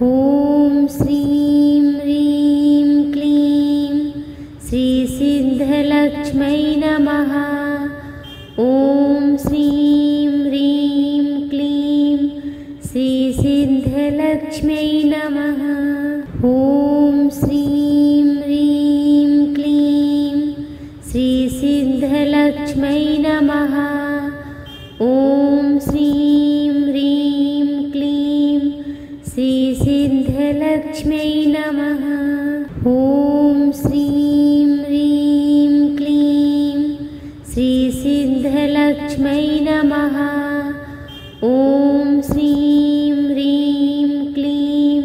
ॐ श्रीं ह्रीं क्लीं श्रीसिद्धलक्ष्मै नमः। ॐ श्रीं ह्रीं क्लीं श्रीसिद्धलक्ष्मै नमः। ॐ श्रीं ह्रीं क्लीं श्रीसिद्धलक्ष्मै नमः। ॐ श्रीं ह्रीं क्लीं श्रीसिद्धलक्ष्मै नमः। ॐ श्रीं ह्रीं क्लीं श्रीसिद्धलक्ष्मै नमः। ॐ श्रीं ह्रीं क्लीं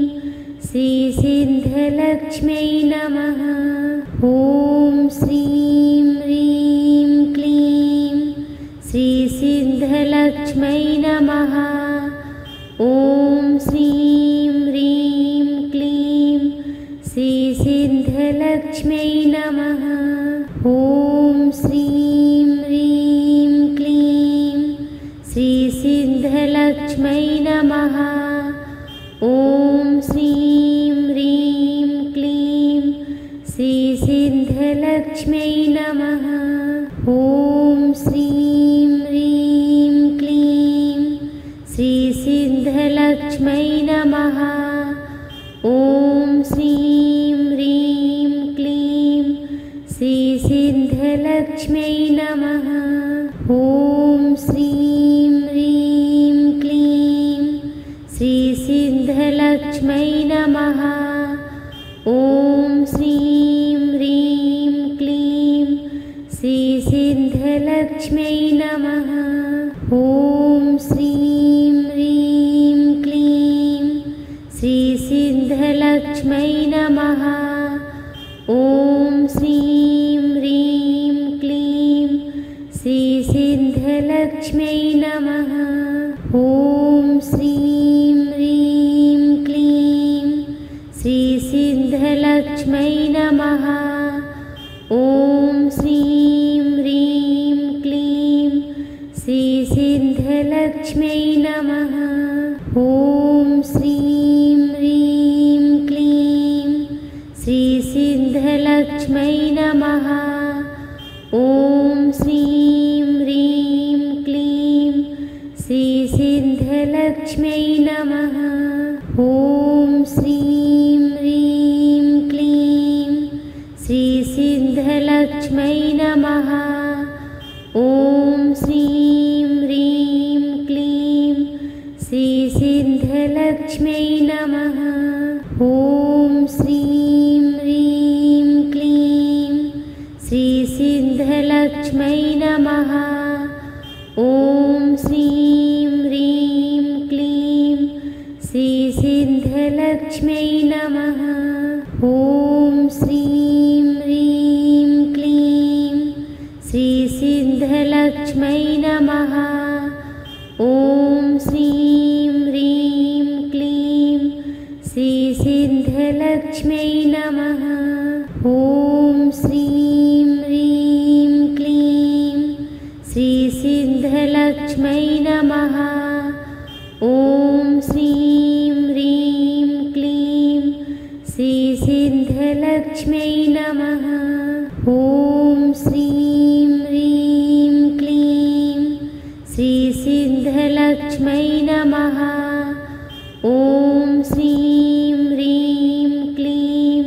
श्रीसिद्धलक्ष्मै नमः। ॐ श्रीं ह्रीं क्लीं श्रीसिद्धलक्ष्मै नमः। ॐ श्रीं ह्रीं क्लीं श्रीसिद्धलक्ष्मै नमः। ॐ श्रीं ह्रीं क्लीं श्रीसिद्धलक्ष्मै नमः। ॐ श्रीं ह्रीं क्लीं श्रीसिद्धलक्ष्मै नमः। ॐ श्रीं ह्रीं क्लीं श्रीसिद्धलक्ष्मै नमः। ॐ श्रीं ह्रीं क्लीं श्रीसिद्धलक्ष्मै नमः। ॐ श्रीं ह्रीं क्लीं श्रीसिद्धलक्ष्मै नमः। ॐ श्रीं ह्रीं क्लीं श्रीसिद्धलक्ष्मै नमः। ॐ श्रीं ह्रीं क्लीं श्रीसिद्धलक्ष्मै नमः। ॐ श्रीं ह्रीं क्लीं श्रीसिद्धलक्ष्मै नमः। ॐ श्रीं ह्रीं क्लीं श्रीसिद्धलक्ष्मै नमः। ॐ श्रीं ह्रीं क्लीं श्रीसिद्धलक्ष्मै नमः। ॐ श्रीं ह्रीं क्लीं श्रीसिद्धलक्ष्मै नमः। ॐ श्रीं ह्रीं क्लीं श्रीसिद्धलक्ष्मै नमः। ॐ श्रीं ह्रीं क्लीं श्रीसिद्धलक्ष्मै नमः। ॐ श्रीं ह्रीं क्लीं श्रीसिद्धलक्ष्मै नमः। ॐ श्रीं ह्रीं क्लीं श्रीसिद्धलक्ष्मै नमः। ॐ श्रीं ह्रीं क्लीं श्रीसिद्धलक्ष्मै नमः। ॐ श्रीं ह्रीं क्लीं श्रीसिद्धलक्ष्मै नमः। ॐ श्रीं ह्रीं क्लीं श्रीसिद्धलक्ष्मै नमः। ॐ श्रीं ह्रीं क्लीं श्रीसिद्धलक्ष्मै नमः। ॐ श्रीं ह्रीं क्लीं श्रीसिद्धलक्ष्मै नमः। ॐ श्रीं ह्रीं क्लीं श्रीसिद्धलक्ष्मै नमः। ॐ श्रीं ह्रीं क्लीं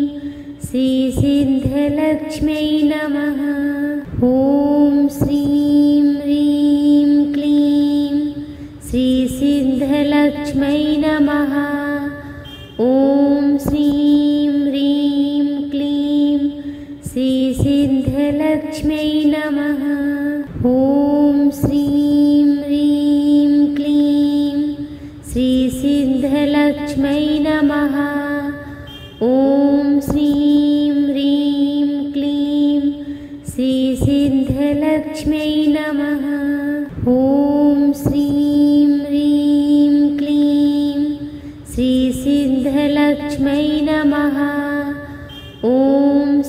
श्रीसिद्धलक्ष्मै नमः। ॐ श्रीं ह्रीं क्लीं श्रीसिद्धलक्ष्मै नमः। ॐ श्रीं ह्रीं क्लीं श्रीसिद्धलक्ष्मै नमः। ॐ श्रीं ह्रीं क्लीं श्रीसिद्धलक्ष्मै नमः। ॐ श्रीं ह्रीं क्लीं श्रीसिद्धलक्ष्मै नमः। ॐ श्रीं ह्रीं क्लीं श्रीसिद्धलक्ष्मै नमः। ॐ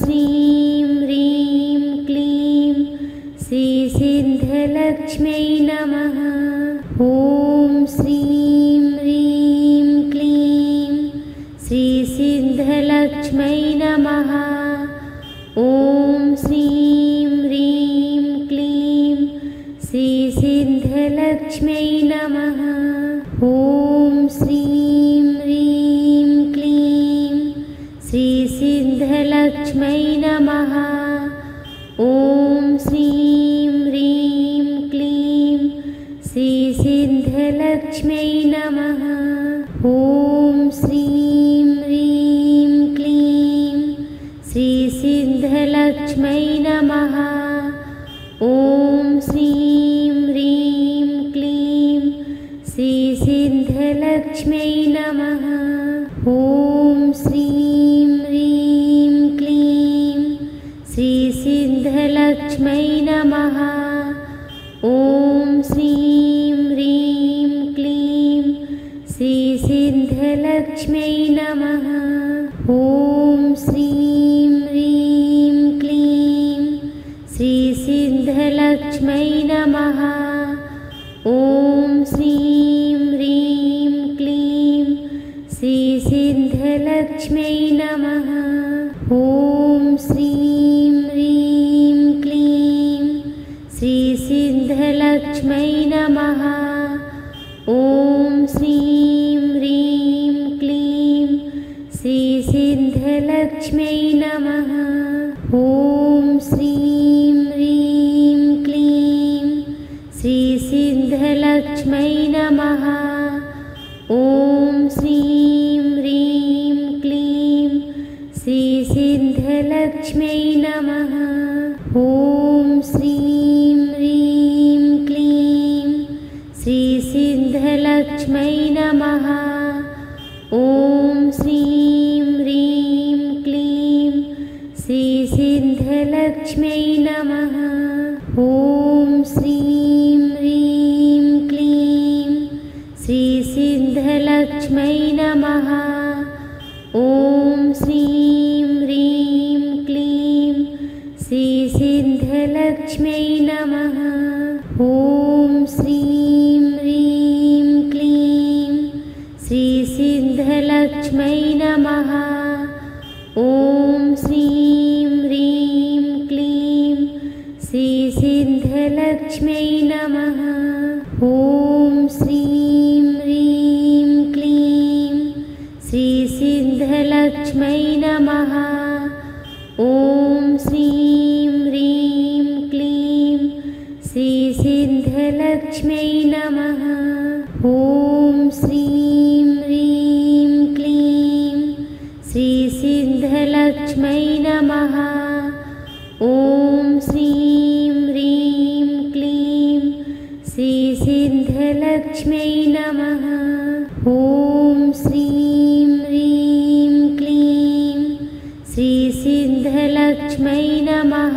श्रीं ह्रीं क्लीं श्रीसिद्धलक्ष्मै नमः। ॐ श्रीं ह्रीं क्लीं श्रीसिद्धलक्ष्मै नमः। ॐ श्रीं ह्रीं क्लीं श्रीसिद्धलक्ष्मै नमः। ॐ श्रीं ह्रीं क्लीं श्रीसिद्धलक्ष्मै नमः। ॐ श्रीं ह्रीं क्लीं श्रीसिद्धलक्ष्मै नमः। ॐ श्रीं ह्रीं क्लीं श्रीसिद्धलक्ष्मै नमः। ॐ श्रीं ह्रीं क्लीं श्रीसिद्धलक्ष्मै नमः। ॐ श्रीं ह्रीं क्लीं श्रीसिद्धलक्ष्मै नमः। ॐ श्रीं ह्रीं क्लीं श्रीसिद्धलक्ष्मै नमः। ॐ श्रीं ह्रीं क्लीं श्रीसिद्धलक्ष्मै नमः। ॐ श्रीं ह्रीं क्लीं श्रीसिद्धलक्ष्मै नमः। ॐ श्रीं ह्रीं क्लीं श्रीसिद्धलक्ष्मै नमः। ॐ श्रीं ह्रीं क्लीं श्रीसिद्धलक्ष्मै नमः। ॐ श्रीं ह्रीं क्लीं श्रीसिद्धलक्ष्मै नमः। ॐ श्रीं ह्रीं क्लीं श्रीसिद्धलक्ष्मै नमः। ॐ श्रीं ह्रीं क्लीं श्रीसिद्धलक्ष्मै नमः। ॐ श्रीं ह्रीं क्लीं श्रीसिद्धलक्ष्मै नमः। ॐ श्रीं ह्रीं क्लीं श्रीसिद्धलक्ष्मै नमः। ॐ श्रीं ह्रीं क्लीं श्रीसिद्धलक्ष्मै नमः। ॐ श्रीं ह्रीं क्लीं श्रीसिद्धलक्ष्मै नमः। ॐ श्रीं ह्रीं क्लीं श्रीसिद्धलक्ष्मै नमः। ॐ श्रीं ह्रीं क्लीं श्रीसिद्धलक्ष्मै नमः। ॐ श्रीं ह्रीं क्लीं श्रीसिद्धलक्ष्मै नमः। ॐ श्रीं ह्रीं क्लीं श्रीसिद्धलक्ष्मै नमः। ॐ श्रीं ह्रीं क्लीं श्रीसिद्धलक्ष्मै नमः। ॐ श्रीं ह्रीं क्लीं श्रीसिद्धलक्ष्मै नमः।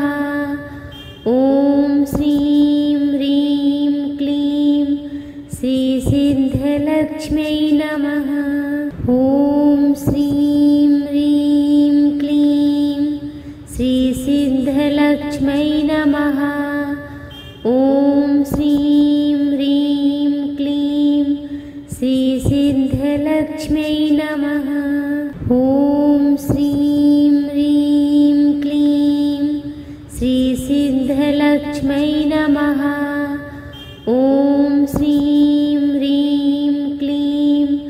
ॐ श्रीं ह्रीं क्लीं श्रीसिद्धलक्ष्मै नमः। ॐ श्रीं ह्रीं क्लीं श्रीसिद्धलक्ष्मै नमः। ॐ श्रीं ह्रीं क्लीं श्रीसिद्धलक्ष्मै नमः। ॐ श्रीं ह्रीं क्लीं श्रीसिद्धलक्ष्मै नमः। ॐ श्रीं ह्रीं क्लीं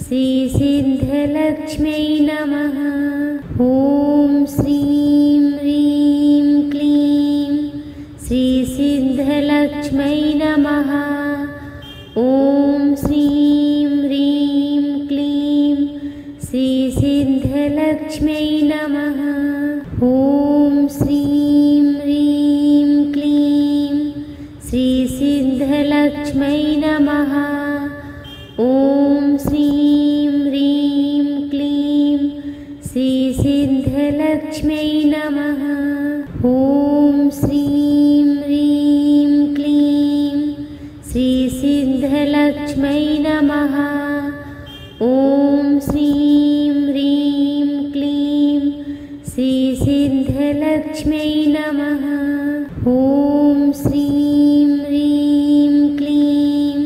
श्रीसिद्धलक्ष्मै नमः। ॐ श्रीं ह्रीं क्लीं श्रीसिद्धलक्ष्मै नमः। ॐ श्रीं ह्रीं क्लीं श्रीसिद्धलक्ष्मै नमः। ॐ श्रीं ह्रीं क्लीं श्रीसिद्धलक्ष्मै नमः। ॐ श्रीं ह्रीं क्लीं श्रीसिद्धलक्ष्मै नमः। ॐ श्रीं ह्रीं क्लीं श्रीसिद्धलक्ष्मै नमः। ॐ श्रीं ह्रीं क्लीं श्रीसिद्धलक्ष्मै नमः। ॐ श्रीं ह्रीं क्लीं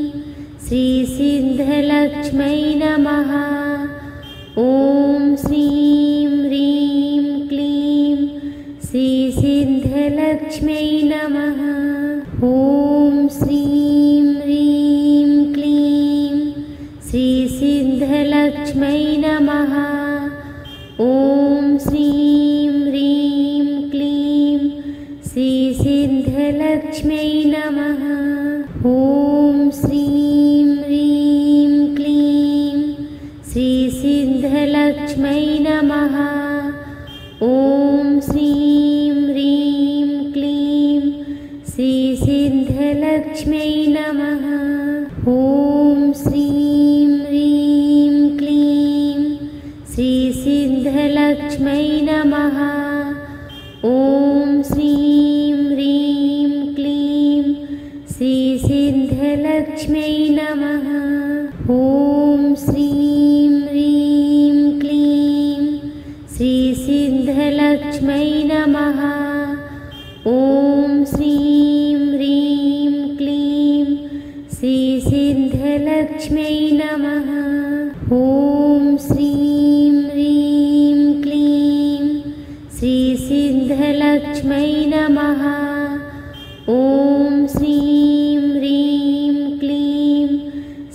श्रीसिद्धलक्ष्मै नमः। ॐ श्रीं ह्रीं क्लीं श्रीसिद्धलक्ष्म्यै नमः। ॐ श्रीं ह्रीं क्लीं श्रीसिद्धलक्ष्म्यै नमः। ॐ श्रीं ह्रीं क्लीं श्रीसिद्धलक्ष्म्यै नमः। ॐ श्रीं ह्रीं क्लीं श्रीसिद्धलक्ष्म्यै नमः। ॐ श्रीं ह्रीं क्लीं श्रीसिद्धलक्ष्म्यै नमः। ॐ श्रीं ह्रीं क्लीं श्रीसिद्धलक्ष्म्यै नमः। ॐ श्रीं ह्रीं क्लीं श्रीसिद्धलक्ष्म्यै नमः। ॐ श्रीं ह्रीं क्लीं श्रीसिद्धलक्ष्म्यै नमः। ॐ श्रीं ह्रीं क्लीं श्रीसिद्धलक्ष्म्यै नमः। ॐ श्रीं ह्रीं क्लीं श्रीसिद्धलक्ष्म्यै नमः। ॐ श्रीं ह्रीं क्लीं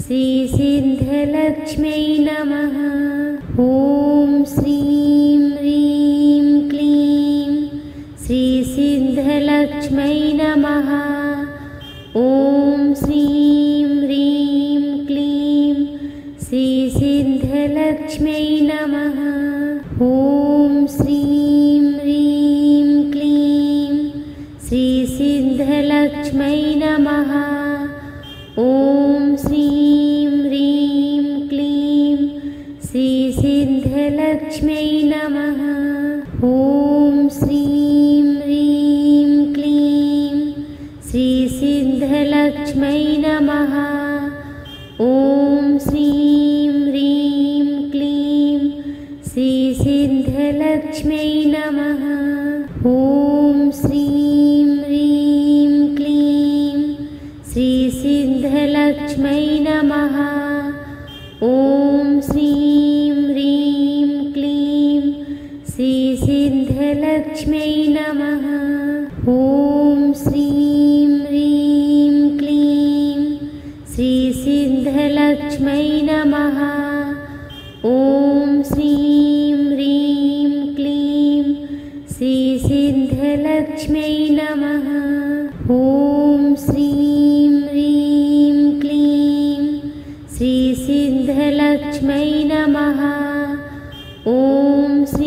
श्रीसिद्धलक्ष्म्यै नमः। ॐ श्रीं ह्रीं क्लीं श्रीसिद्धलक्ष्म्यै नमः। ॐ श्रीं ह्रीं क्लीं श्रीसिद्धलक्ष्म्यै नमः। ॐ श्रीं ह्रीं क्लीं श्रीसिद्धलक्ष्म्यै नमः। ॐ श्रीं ह्रीं क्लीं श्रीसिद्धलक्ष्म्यै नमः। ॐ श्रीं ह्रीं क्लीं श्रीसिद्धलक्ष्म्यै नमः। ॐ श्रीं ह्रीं क्लीं श्रीसिद्धलक्ष्म्यै नमः। ॐ श्रीं ह्रीं क्लीं श्रीसिद्धलक्ष्म्यै नमः। ॐ श्रीं ह्रीं क्लीं श्रीसिद्धलक्ष्म्यै नमः। ॐ श्रीं ह्रीं क्लीं श्रीसिद्धलक्ष्म्यै नमः। ॐ श्रीं ह्रीं क्लीं श्रीसिद्धलक्ष्म्यै नमः। ॐ श्रीं ह्रीं क्लीं श्रीसिद्धलक्ष्म्यै नमः। ॐ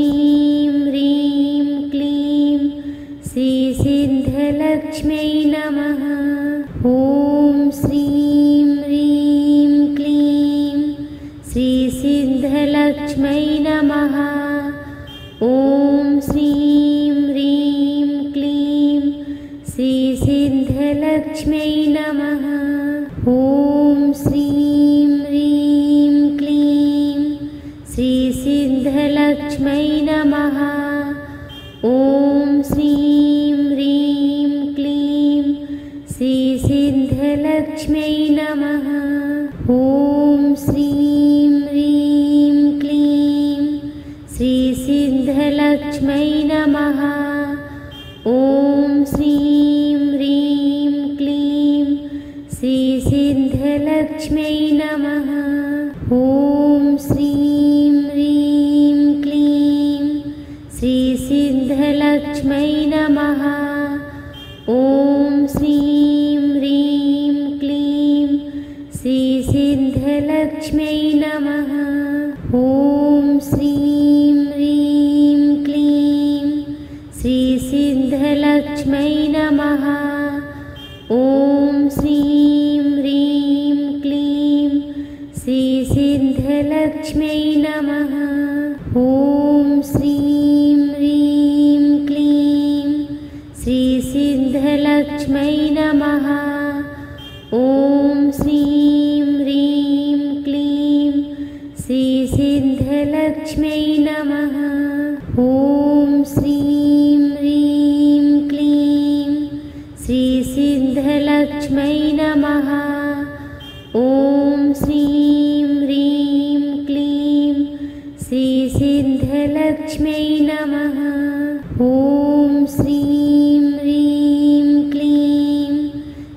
श्रीं ह्रीं क्लीं श्रीसिद्धलक्ष्म्यै नमः। ॐ श्रीं ह्रीं क्लीं श्रीसिद्धलक्ष्म्यै नमः। ॐ श्रीं ह्रीं क्लीं श्रीसिद्धलक्ष्म्यै नमः। ॐ श्रीं ह्रीं क्लीं श्रीसिद्धलक्ष्म्यै नमः। ॐ श्रीं ह्रीं क्लीं श्रीसिद्धलक्ष्म्यै नमः। ॐ श्रीं ह्रीं क्लीं श्रीसिद्धलक्ष्म्यै नमः। ॐ श्रीं ह्रीं क्लीं श्रीसिद्धलक्ष्म्यै नमः। ॐ श्रीं ह्रीं क्लीं श्रीसिद्धलक्ष्म्यै नमः। ॐ श्रीं ह्रीं क्लीं श्रीसिद्धलक्ष्म्यै नमः। ॐ श्रीं ह्रीं क्लीं श्रीसिद्धलक्ष्म्यै नमः। ॐ श्रीं ह्रीं क्लीं श्रीसिद्धलक्ष्म्यै नमः। ॐ श्रीं ह्रीं क्लीं श्रीसिद्धलक्ष्म्यै नमः। ॐ श्रीं ह्रीं क्लीं श्रीसिद्धलक्ष्म्यै नमः। ॐ श्रीं ह्रीं क्लीं श्रीसिद्धलक्ष्म्यै नमः। ॐ श्रीं ह्रीं क्लीं श्रीसिद्धलक्ष्म्यै नमः। ॐ श्रीं ह्रीं क्लीं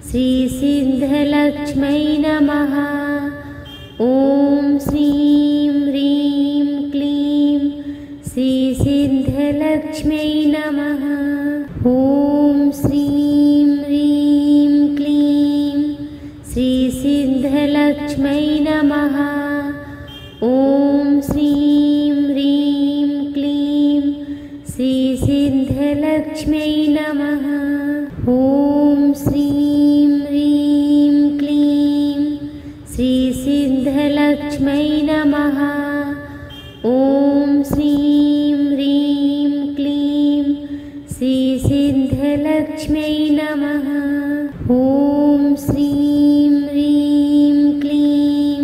श्रीसिद्धलक्ष्म्यै नमः। ॐ श्रीं ह्रीं क्लीं श्रीसिद्धलक्ष्म्यै नमः। ॐ श्रीं ह्रीं क्लीं श्रीसिद्धलक्ष्म्यै नमः। ॐ श्रीं ह्रीं क्लीं श्रीसिद्धलक्ष्म्यै नमः। ॐ श्रीं ह्रीं क्लीं श्रीसिद्धलक्ष्म्यै नमः। ॐ श्रीं ह्रीं क्लीं श्रीसिद्धलक्ष्म्यै नमः। ॐ श्रीं ह्रीं क्लीं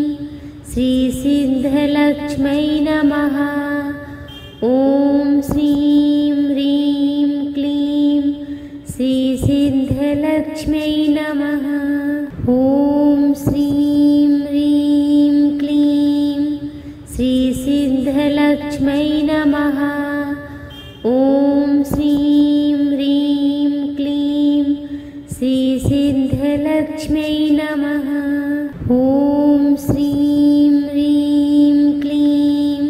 श्रीसिद्धलक्ष्म्यै नमः। ॐ श्रीं ह्रीं क्लीं श्रीसिद्धलक्ष्म्यै नमः। ॐ श्रीं ह्रीं क्लीं श्रीसिद्धलक्ष्म्यै नमः। ॐ श्रीं ह्रीं क्लीं श्रीसिद्धलक्ष्म्यै नमः। ॐ श्रीं ह्रीं क्लीं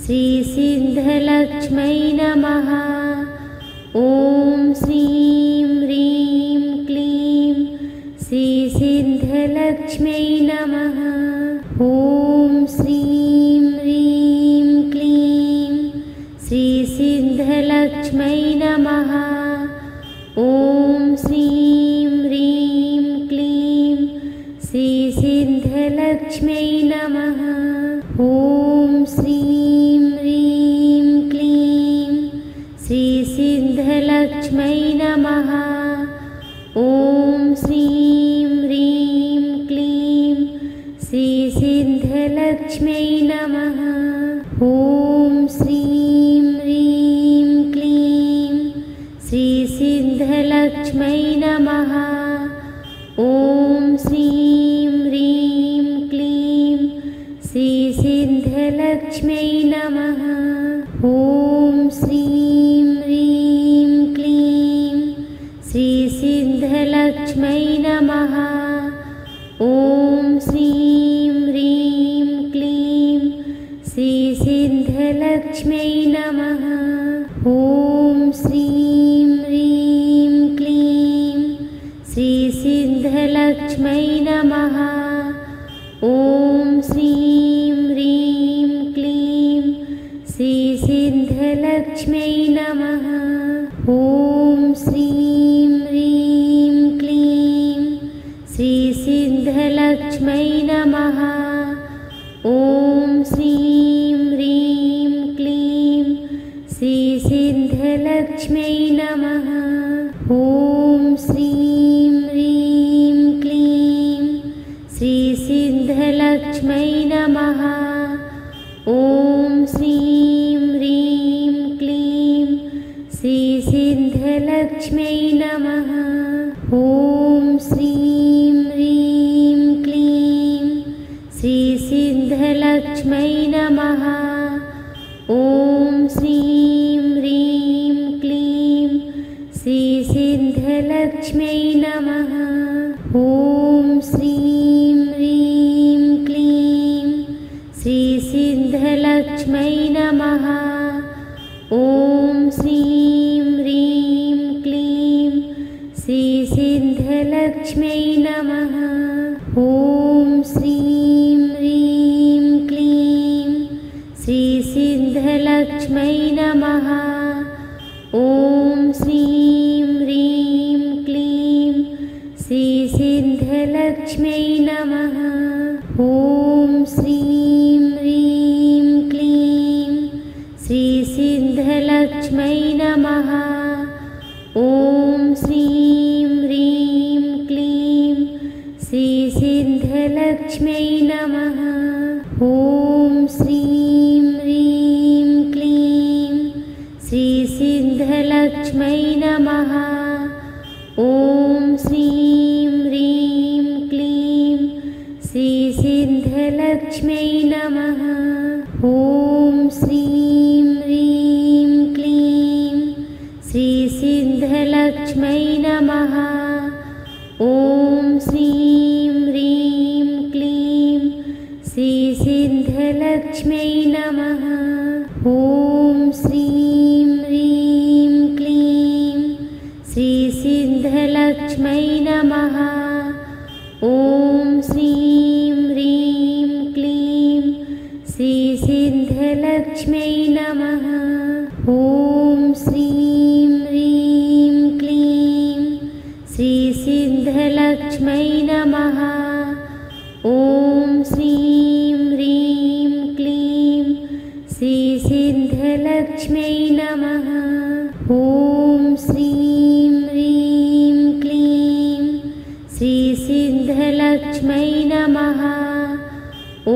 श्रीसिद्धलक्ष्म्यै नमः। ॐ श्रीं ह्रीं क्लीं श्रीसिद्धलक्ष्म्यै नमः। ॐ श्रीं ह्रीं क्लीं श्रीसिद्धलक्ष्म्यै नमः। ॐ श्रीं ह्रीं क्लीं श्रीसिद्धलक्ष्म्यै नमः। ॐ श्रीं ह्रीं क्लीं श्रीसिद्धलक्ष्म्यै नमः। ॐ श्रीं ह्रीं क्लीं श्रीसिद्धलक्ष्म्यै नमः। ॐ श्रीं ह्रीं क्लीं श्रीसिद्धलक्ष्म्यै नमः। ॐ श्रीं ह्रीं क्लीं श्रीसिद्धलक्ष्म्यै नमः। ॐ श्रीं ह्रीं क्लीं श्रीसिद्धलक्ष्म्यै नमः। ॐ श्रीं ह्रीं क्लीं श्रीसिद्धलक्ष्म्यै नमः। ॐ श्रीं ह्रीं क्लीं श्रीसिद्धलक्ष्म्यै नमः। ॐ श्रीं ह्रीं क्लीं श्रीसिद्धलक्ष्म्यै नमः। ॐ श्रीं ह्रीं क्लीं श्रीसिद्धलक्ष्म्यै नमः। ॐ श्रीं ह्रीं क्लीं श्रीसिद्धलक्ष्म्यै नमः। ॐ श्रीं ह्रीं क्लीं श्रीसिद्धलक्ष्म्यै नमः। ॐ श्रीं ह्रीं क्लीं श्रीसिद्धलक्ष्म्यै नमः। ॐ श्रीं ह्रीं क्लीं श्रीसिद्धलक्ष्म्यै नमः। ॐ श्रीं ह्रीं क्लीं श्रीसिद्धलक्ष्म्यै नमः। ॐ श्रीं ह्रीं क्लीं श्रीसिद्धलक्ष्म्यै नमः। ॐ श्रीं ह्रीं क्लीं श्रीसिद्धलक्ष्म्यै नमः। ॐ श्रीं ह्रीं क्लीं श्रीसिद्धलक्ष्म्यै नमः। ॐ श्रीं ह्रीं क्लीं श्रीसिद्धलक्ष्म्यै नमः। ॐ श्रीं ह्रीं क्लीं श्रीसिद्धलक्ष्म्यै नमः। ॐ श्रीं ह्रीं क्लीं श्रीसिद्धलक्ष्म्यै नमः। ॐ श्रीं ह्रीं क्लीं श्रीसिद्धलक्ष्म्यै नमः। ॐ श्रीं ह्रीं क्लीं श्रीसिद्धलक्ष्म्यै नमः। ॐ सिद्धिलक्ष्मै नमः। ॐ श्रीं ह्रीं क्लीं श्रीसिद्धलक्ष्मै नमः। ॐ श्रीं ह्रीं क्लीं श्रीसिद्धलक्ष्मै नमः। ॐ श्रीं ह्रीं क्लीं श्रीसिद्धलक्ष्मै नमः। ॐ श्रीं ह्रीं क्लीं श्रीसिद्धलक्ष्मै नमः। ॐ श्रीं ह्रीं क्लीं श्रीसिद्धलक्ष्मै नमः। ॐ श्रीं ह्रीं क्लीं श्रीसिद्धलक्ष्मै नमः। ॐ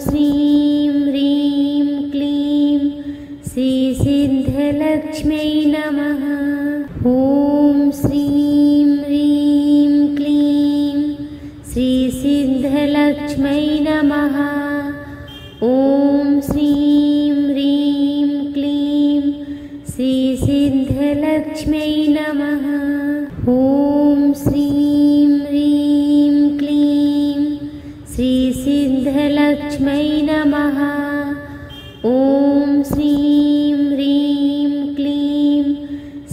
श्रीं ह्रीं क्लीं श्रीसिद्धलक्ष्मै नमः। ॐ श्रीं ह्रीं क्लीं श्रीसिद्धलक्ष्मै नमः। ॐ श्रीं ह्रीं क्लीं श्रीसिद्धलक्ष्मै नमः। ॐ श्रीं ह्रीं क्लीं श्रीसिद्धलक्ष्मै नमः। ॐ श्रीं ह्रीं क्लीं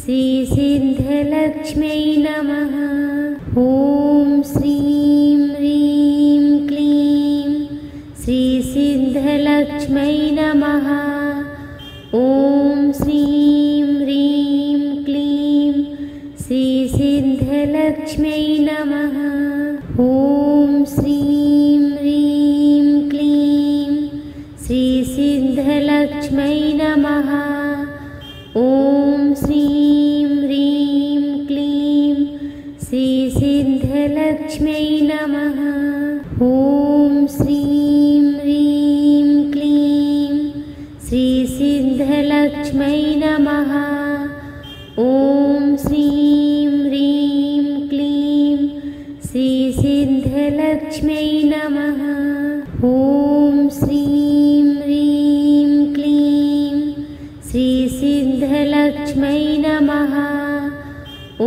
श्रीसिद्धलक्ष्मै नमः। ॐ श्रीं ह्रीं क्लीं श्रीसिद्धलक्ष्मै नमः। ॐ श्रीं ह्रीं क्लीं श्रीसिद्धलक्ष्मै नमः। ॐ श्रीं ह्रीं क्लीं श्रीसिद्धलक्ष्मै नमः। ॐ श्रीं ह्रीं क्लीं श्रीसिद्धलक्ष्मै नमः। ॐ श्रीं ह्रीं क्लीं श्रीसिद्धलक्ष्मै नमः। ॐ श्रीं ह्रीं क्लीं श्रीसिद्धलक्ष्मै नमः। ॐ श्रीं ह्रीं क्लीं श्रीसिद्धलक्ष्मै नमः। ॐ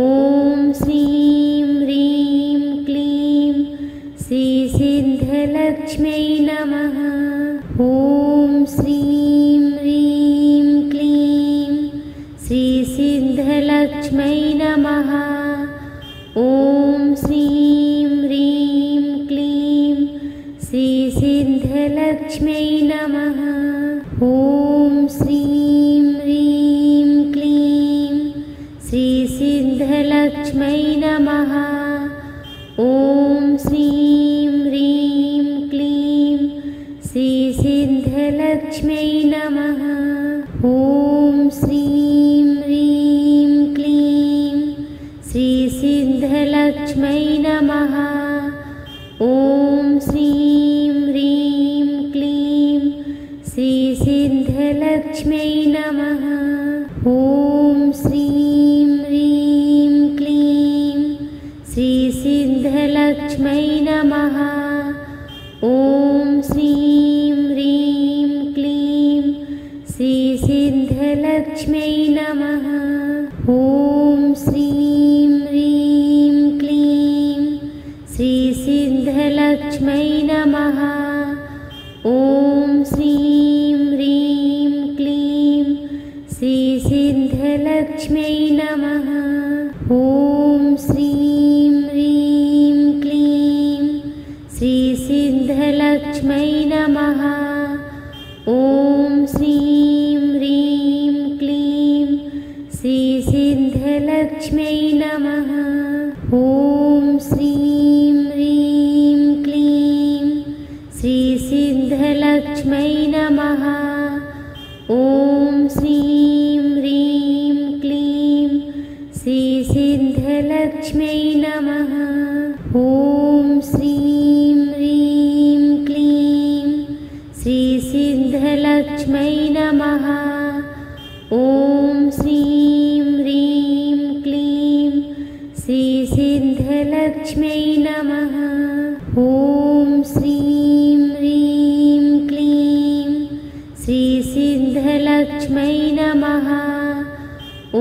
श्रीं ह्रीं क्लीं श्रीसिद्धलक्ष्मै नमः। ॐ श्रीं ह्रीं क्लीं श्रीसिद्धलक्ष्मै नमः। ॐ श्रीं ह्रीं क्लीं श्रीसिद्धलक्ष्मै नमः। ॐ श्रीं ह्रीं क्लीं श्रीसिद्धलक्ष्मै नमः। ॐ श्रीं ह्रीं क्लीं श्रीसिद्धलक्ष्मै नमः। ॐ श्रीं ह्रीं क्लीं श्रीसिद्धलक्ष्मै नमः। ॐ श्रीं ह्रीं क्लीं श्रीसिद्धलक्ष्मै नमः। ॐ श्रीं ह्रीं क्लीं श्रीसिद्धलक्ष्मै नमः। ॐ श्रीं ह्रीं क्लीं श्रीसिद्धलक्ष्मै नमः। ॐ श्रीं ह्रीं क्लीं श्रीसिद्धलक्ष्मै नमः। ॐ श्रीं ह्रीं क्लीं श्रीसिद्धलक्ष्मै नमः। ॐ श्रीं ह्रीं क्लीं श्रीसिद्धलक्ष्मै नमः। ॐ श्रीं ह्रीं क्लीं श्रीसिद्धलक्ष्मै नमः। ॐ श्रीं ह्रीं क्लीं श्रीसिद्धलक्ष्मै नमः। ॐ श्रीं ह्रीं क्लीं श्रीसिद्धलक्ष्मै नमः। ॐ श्रीं ह्रीं क्लीं श्रीसिद्धलक्ष्मै नमः। ॐ श्रीं ह्रीं क्लीं श्रीसिद्धलक्ष्मै नमः। ॐ श्रीं ह्रीं क्लीं श्रीसिद्धलक्ष्मै नमः। ॐ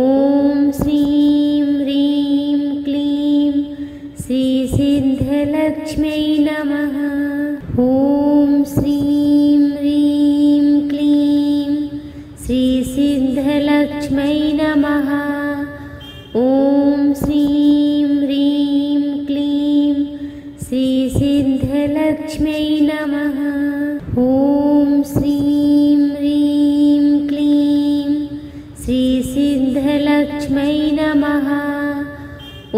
श्रीं सिद्धिलक्ष्म्यै नमः। ॐ श्रीं ह्रीं क्लीं श्रीसिद्धलक्ष्म्यै नमः। ॐ श्रीं ह्रीं क्लीं श्रीसिद्धलक्ष्म्यै नमः। ॐ श्रीं ह्रीं क्लीं श्रीसिद्धलक्ष्म्यै नमः। ॐ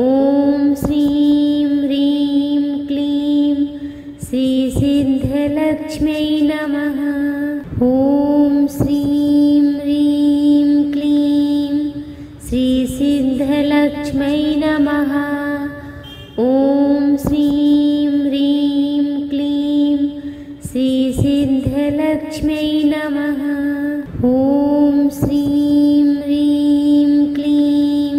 श्रीं ह्रीं क्लीं श्रीसिद्धलक्ष्म्यै नमः। ॐ श्रीं ह्रीं क्लीं श्रीसिद्धलक्ष्म्यै नमः। ॐ श्रीं ह्रीं क्लीं श्रीसिद्धलक्ष्म्यै नमः। ॐ श्रीं ह्रीं क्लीं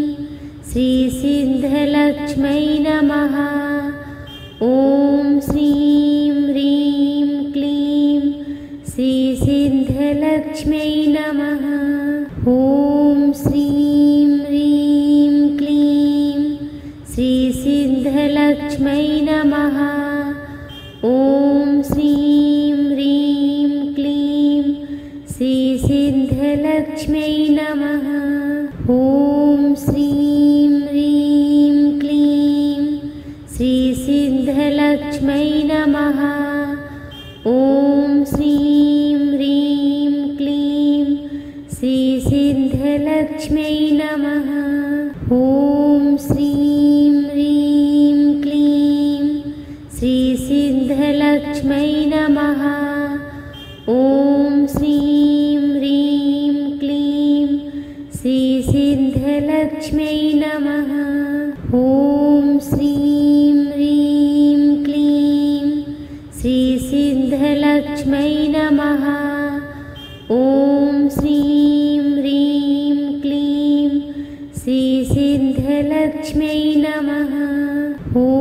श्रीसिद्धलक्ष्म्यै नमः। ॐ श्रीं ह्रीं क्लीं श्रीसिद्धलक्ष्म्यै नमः। ॐ श्रीं ह्रीं क्लीं श्रीसिद्धलक्ष्म्यै नमः। ॐ श्रीं ह्रीं क्लीं श्रीसिद्धलक्ष्म्यै नमः। ॐ श्रीं ह्रीं क्लीं श्रीसिद्धलक्ष्म्यै नमः। ॐ श्रीं ह्रीं क्लीं श्रीसिद्धलक्ष्म्यै नमः। ॐ श्रीं ह्रीं क्लीं श्रीसिद्धलक्ष्म्यै नमः। ॐ श्रीं ह्रीं क्लीं श्रीसिद्धलक्ष्म्यै नमः। ॐ श्रीं ह्रीं क्लीं श्रीसिद्धलक्ष्म्यै नमः। ॐ श्रीं ह्रीं क्लीं श्रीसिद्धलक्ष्म्यै नमः। ॐ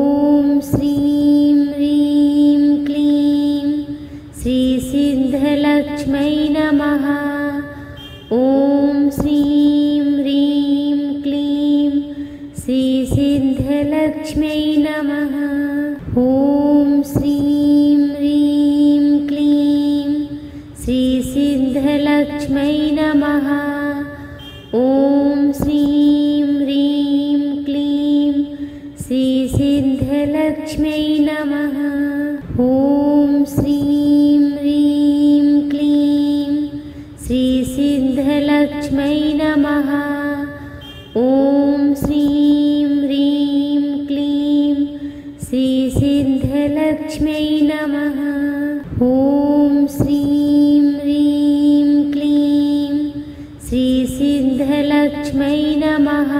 श्रीं ह्रीं क्लीं श्रीसिद्धलक्ष्म्यै नमः। ॐ श्रीं ह्रीं क्लीं श्रीसिद्धलक्ष्म्यै नमः। ॐ श्रीं ह्रीं क्लीं श्रीसिद्धलक्ष्म्यै नमः। ॐ श्रीं ह्रीं क्लीं श्रीसिद्धलक्ष्म्यै नमः। ॐ श्रीं ह्रीं क्लीं श्रीसिद्धलक्ष्म्यै नमः। ॐ श्रीं ह्रीं क्लीं श्रीसिद्धलक्ष्म्यै नमः। ॐ श्रीं ह्रीं क्लीं श्रीसिद्धलक्ष्म्यै नमः।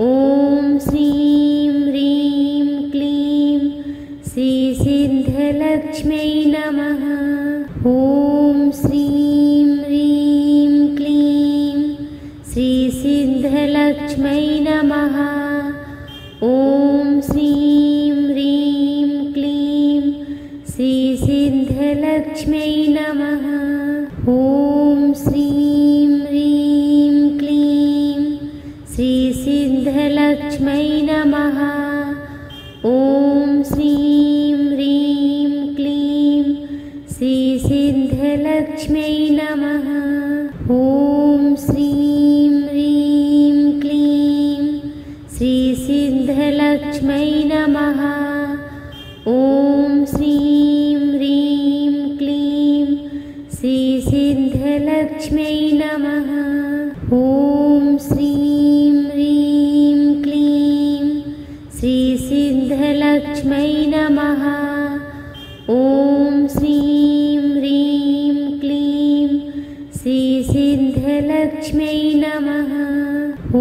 ॐ श्रीं ह्रीं क्लीं श्रीसिद्धलक्ष्म्यै नमः। ॐ श्रीं ह्रीं क्लीं श्रीसिद्धलक्ष्म्यै नमः। ॐ श्रीं ह्रीं क्लीं श्रीसिद्धलक्ष्म्यै नमः। ॐ श्रीं ह्रीं क्लीं श्रीसिद्धलक्ष्म्यै नमः। ॐ श्रीं ह्रीं क्लीं श्रीसिद्धलक्ष्म्यै नमः। ॐ श्रीं ह्रीं क्लीं श्रीसिद्धलक्ष्म्यै नमः। ॐ श्रीं ह्रीं क्लीं श्रीसिद्धलक्ष्म्यै नमः। ॐ श्रीं ह्रीं क्लीं श्रीसिद्धलक्ष्म्यै नमः। ॐ श्रीं ह्रीं क्लीं श्रीसिद्धलक्ष्म्यै नमः। ॐ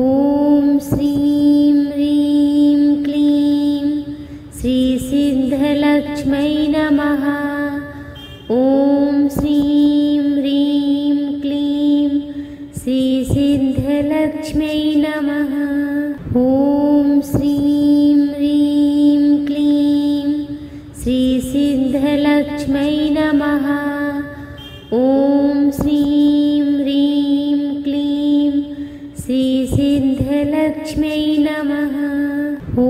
श्रीं ह्रीं क्लीं श्रीसिद्धलक्ष्म्यै नमः। ॐ श्रीं ह्रीं क्लीं श्रीसिद्धलक्ष्म्यै नमः। ॐ श्रीं ह्रीं क्लीं श्रीसिद्धलक्ष्म्यै नमः। ॐ श्रीं ह्रीं क्लीं श्रीसिद्धलक्ष्म्यै नमः। ॐ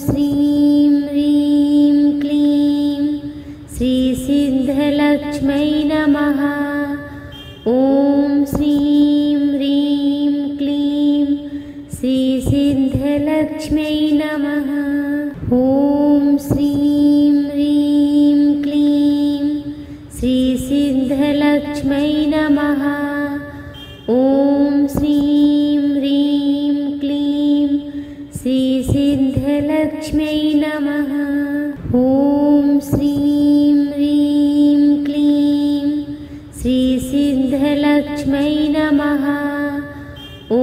श्रीं ह्रीं सिद्धलक्ष्मै नमः। ॐ श्रीं ह्रीं क्लीं श्रीसिद्धलक्ष्मै नमः। ॐ श्रीं ह्रीं क्लीं श्रीसिद्धलक्ष्मै नमः। ॐ श्रीं ह्रीं क्लीं श्रीसिद्धलक्ष्मै नमः। ॐ श्रीं ह्रीं क्लीं श्रीसिद्धलक्ष्मै नमः। ॐ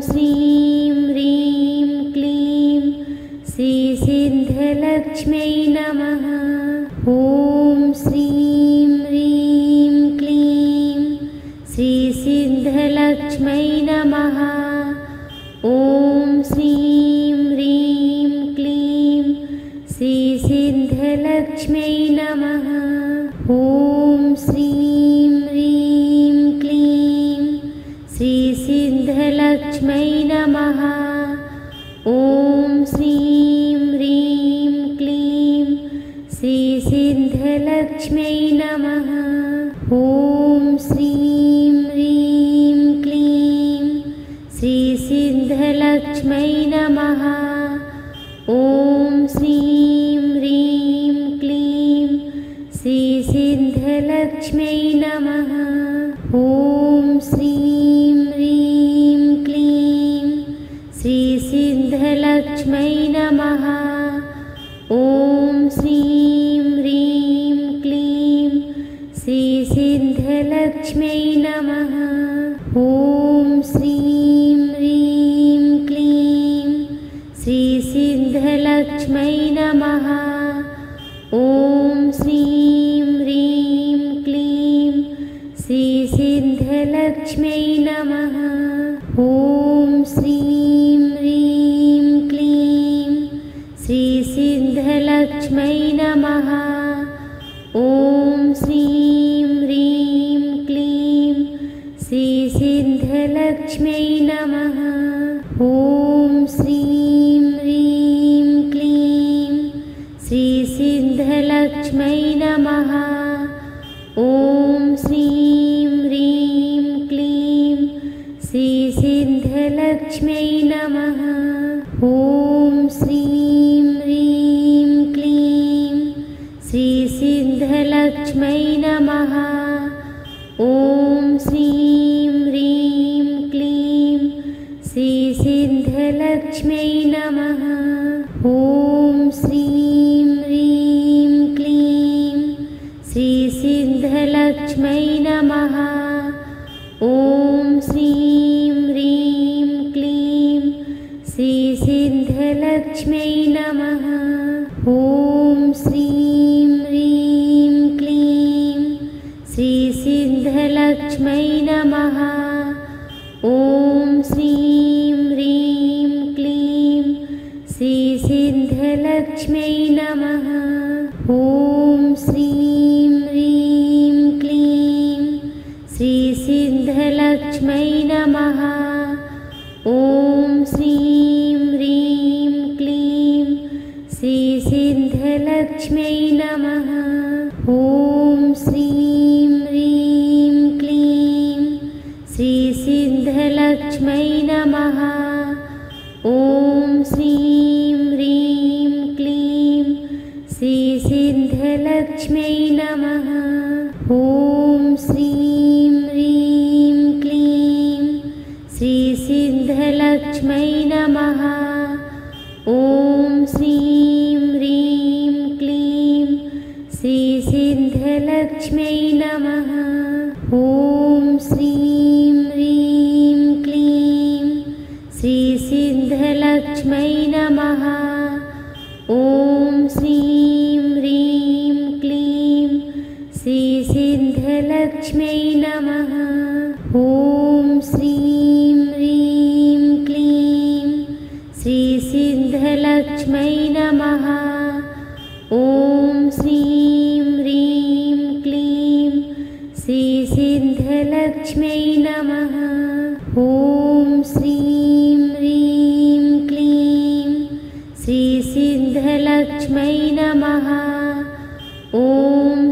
श्रीं ह्रीं क्लीं श्रीसिद्धलक्ष्मै नमः। ॐ श्रीं ह्रीं क्लीं श्रीसिद्धलक्ष्मै नमः। ॐ श्रीं ह्रीं क्लीं श्रीसिद्धलक्ष्मै नमः। ॐ श्रीं ह्रीं क्लीं श्रीसिद्धलक्ष्मै नमः। ॐ श्रीं ह्रीं क्लीं श्रीसिद्धलक्ष्मै नमः। ॐ श्रीं ह्रीं क्लीं श्रीसिद्धलक्ष्मै नमः। ॐ श्रीं ह्रीं क्लीं श्रीसिद्धलक्ष्मै नमः। ॐ श्रीं ह्रीं क्लीं श्रीसिद्धलक्ष्मै नमः। ॐ श्रीं ह्रीं क्लीं श्रीसिद्धलक्ष्मै नमः। ॐ श्रीं ह्रीं क्लीं श्रीसिद्धलक्ष्मै नमः। ॐ श्रीं ह्रीं क्लीं श्रीसिद्धलक्ष्मै नमः। ॐ श्रीं ह्रीं क्लीं श्रीसिद्धलक्ष्मै नमः। ॐ श्रीं ह्रीं क्लीं श्रीसिद्धलक्ष्मै नमः। ॐ श्रीं ह्रीं क्लीं श्रीसिद्धलक्ष्मै नमः। ॐ श्रीं ह्रीं क्लीं श्रीसिद्धलक्ष्मै नमः। ॐ श्रीं ह्रीं क्लीं श्रीसिद्धलक्ष्मै नमः। ॐ श्रीं ह्रीं क्लीं श्रीसिद्धलक्ष्मै नमः। ॐ श्रीं ह्रीं क्लीं श्रीसिद्धलक्ष्मै नमः। ॐ श्रीं ह्रीं क्लीं श्रीसिद्धलक्ष्मै नमः। ॐ श्रीं ह्रीं क्लीं श्रीसिद्धलक्ष्मै नमः। ॐ श्रीं ह्रीं क्लीं श्रीसिद्धलक्ष्मै नमः। ॐ श्रीं ह्रीं क्लीं श्रीसिद्धलक्ष्मै नमः। ॐ श्रीं ह्रीं क्लीं श्रीसिद्धलक्ष्मै नमः। ॐ श्रीं ह्रीं क्लीं श्रीसिद्धलक्ष्मै नमः। ॐ श्रीं ह्रीं क्लीं श्रीसिद्धलक्ष्मै नमः। ॐ श्रीं ह्रीं क्लीं श्रीसिद्धलक्ष्मै नमः। ॐ श्रीं ह्रीं क्लीं श्रीसिद्धलक्ष्मै नमः। ॐ श्रीं ह्रीं क्लीं श्रीसिद्धलक्ष्मै नमः। ॐ श्रीं ह्रीं क्लीं श्रीसिद्धलक्ष्मै नमः। ॐ श्रीं ह्रीं क्लीं श्रीसिद्धलक्ष्मै नमः। ॐ श्रीं ह्रीं क्लीं श्रीसिद्धलक्ष्मै नमः। ॐ श्रीं ह्रीं क्लीं श्रीसिद्धलक्ष्मै नमः। ॐ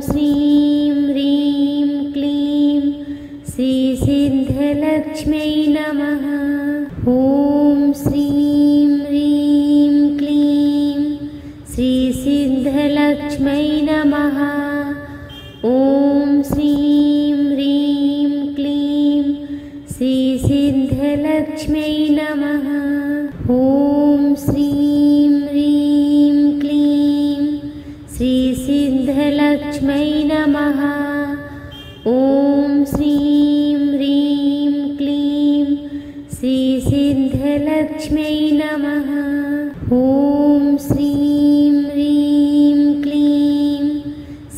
श्रीं श्रीसिद्धलक्ष्म्यै नमः। ॐ श्रीं ह्रीं क्लीं श्रीसिद्धलक्ष्म्यै नमः। ॐ श्रीं ह्रीं क्लीं श्रीसिद्धलक्ष्म्यै नमः। ॐ श्रीं ह्रीं क्लीं श्रीसिद्धलक्ष्म्यै नमः। ॐ श्रीं ह्रीं क्लीं श्रीसिद्धलक्ष्म्यै नमः। ॐ श्रीं ह्रीं क्लीं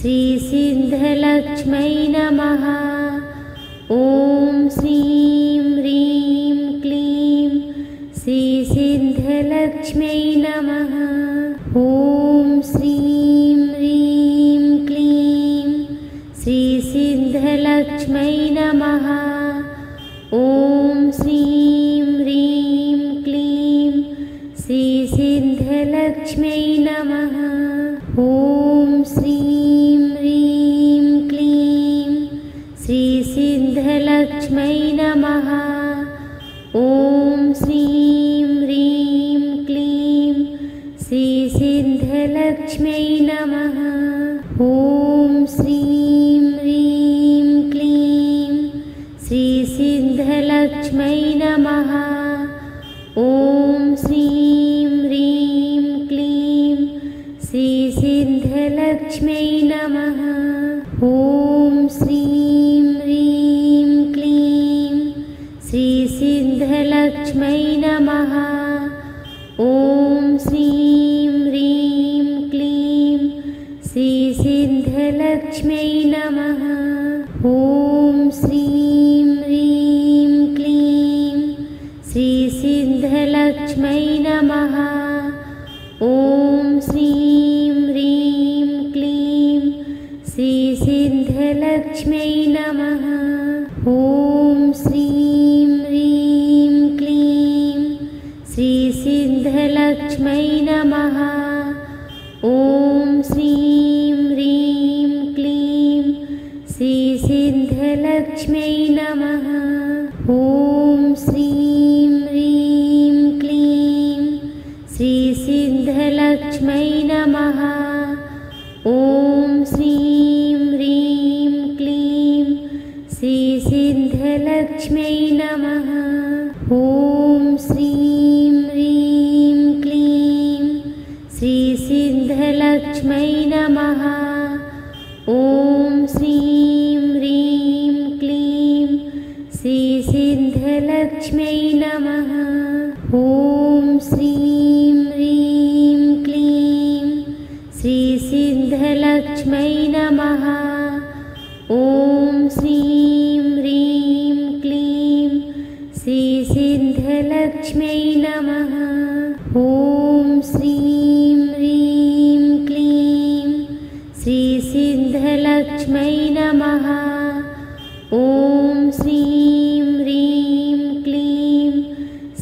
श्रीसिद्धलक्ष्म्यै नमः। ॐ श्रीं ह्रीं क्लीं श्रीसिद्धलक्ष्म्यै नमः। ॐ श्रीं ह्रीं क्लीं श्रीसिद्धलक्ष्म्यै नमः। ॐ श्रीं ह्रीं क्लीं श्रीसिद्धलक्ष्म्यै नमः। ॐ श्रीं ह्रीं क्लीं श्रीसिद्धलक्ष्म्यै नमः। ॐ श्रीं ह्रीं क्लीं श्रीसिद्धलक्ष्म्यै नमः। ॐ श्रीं ह्रीं क्लीं श्रीसिद्धलक्ष्म्यै नमः। ॐ श्रीं ह्रीं क्लीं श्रीसिद्धलक्ष्म्यै नमः। ॐ श्रीं ह्रीं क्लीं श्रीसिद्धलक्ष्म्यै नमः। ॐ श्रीं ह्रीं क्लीं श्रीसिद्धलक्ष्म्यै नमः। ॐ श्रीं ह्रीं क्लीं श्रीसिद्धलक्ष्म्यै नमः। ॐ श्रीं ह्रीं क्लीं श्रीसिद्धलक्ष्म्यै नमः। ॐ श्रीं ह्रीं क्लीं श्रीसिद्धलक्ष्म्यै नमः। ॐ श्रीं ह्रीं क्लीं श्रीसिद्धलक्ष्म्यै नमः। ॐ श्रीं ह्रीं क्लीं श्रीसिद्धलक्ष्म्यै नमः। ॐ श्रीं ह्रीं क्लीं श्रीसिद्धलक्ष्म्यै नमः। ॐ श्रीं ह्रीं क्लीं श्रीसिद्धलक्ष्म्यै नमः। ॐ श्रीं ह्रीं क्लीं श्रीसिद्धलक्ष्म्यै नमः। ॐ श्रीं ह्रीं क्लीं श्रीसिद्धलक्ष्म्यै नमः। ॐ श्रीं ह्रीं क्लीं श्रीसिद्धलक्ष्म्यै नमः। ॐ श्रीं ह्रीं क्लीं श्रीसिद्धलक्ष्म्यै नमः। ॐ श्रीं ह्रीं क्लीं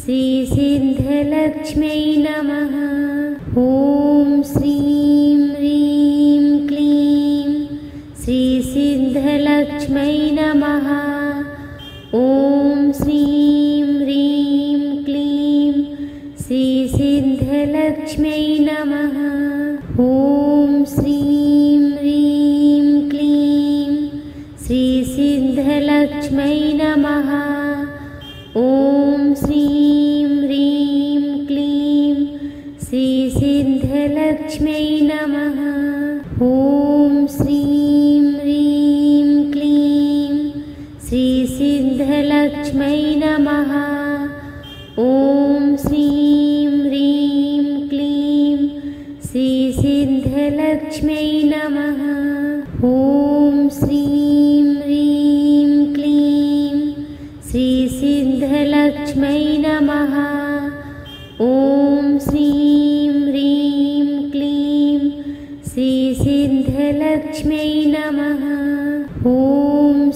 श्रीसिद्धलक्ष्म्यै नमः। ॐ श्रीं ह्रीं क्लीं श्रीसिद्धलक्ष्म्यै नमः। ॐ श्रीं ह्रीं क्लीं श्रीसिद्धलक्ष्म्यै नमः। ॐ श्रीं ह्रीं क्लीं श्रीसिद्धलक्ष्म्यै नमः। ॐ श्रीं ह्रीं क्लीं श्रीसिद्धलक्ष्म्यै नमः। ॐ श्रीं ह्रीं क्लीं श्रीसिद्धलक्ष्म्यै नमः। ॐ श्रीं ह्रीं क्लीं श्रीसिद्धलक्ष्म्यै नमः। ॐ श्रीं ह्रीं क्लीं श्रीसिद्धलक्ष्म्यै नमः। ॐ श्रीं ह्रीं क्लीं श्रीसिद्धलक्ष्म्यै नमः। ॐ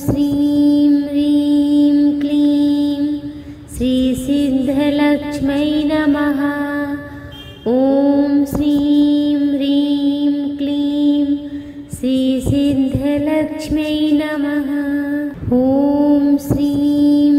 श्रीं ह्रीं क्लीं श्रीसिद्धलक्ष्म्यै नमः। ॐ श्रीं ह्रीं क्लीं श्रीसिद्धलक्ष्म्यै नमः। ॐ श्रीं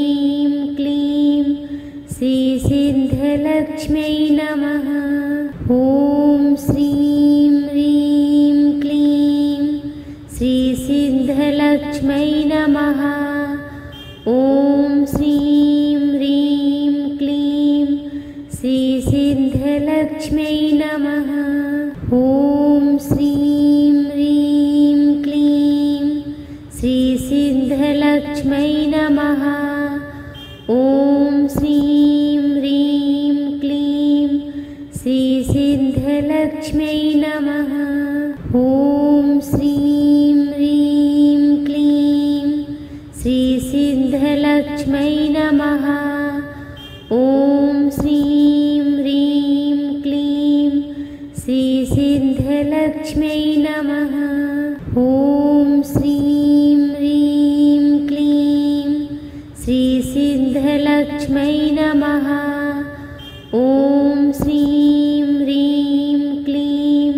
ह्रीं क्लीं श्रीसिद्धलक्ष्म्यै नमः। ॐ श्रीं ह्रीं क्लीं श्रीसिद्धलक्ष्म्यै नमः। ॐ श्रीं ह्रीं सिद्धिलक्ष्म्यै नमः। ॐ श्रीं ह्रीं क्लीं श्रीसिद्धलक्ष्म्यै नमः। ॐ श्रीं ह्रीं क्लीं श्रीसिद्धलक्ष्म्यै नमः। ॐ श्रीं ह्रीं क्लीं श्रीसिद्धलक्ष्म्यै नमः। ॐ श्रीं ह्रीं क्लीं श्रीसिद्धलक्ष्म्यै नमः। ॐ श्रीं ह्रीं क्लीं श्रीसिद्धलक्ष्म्यै नमः। ॐ श्रीं ह्रीं क्लीं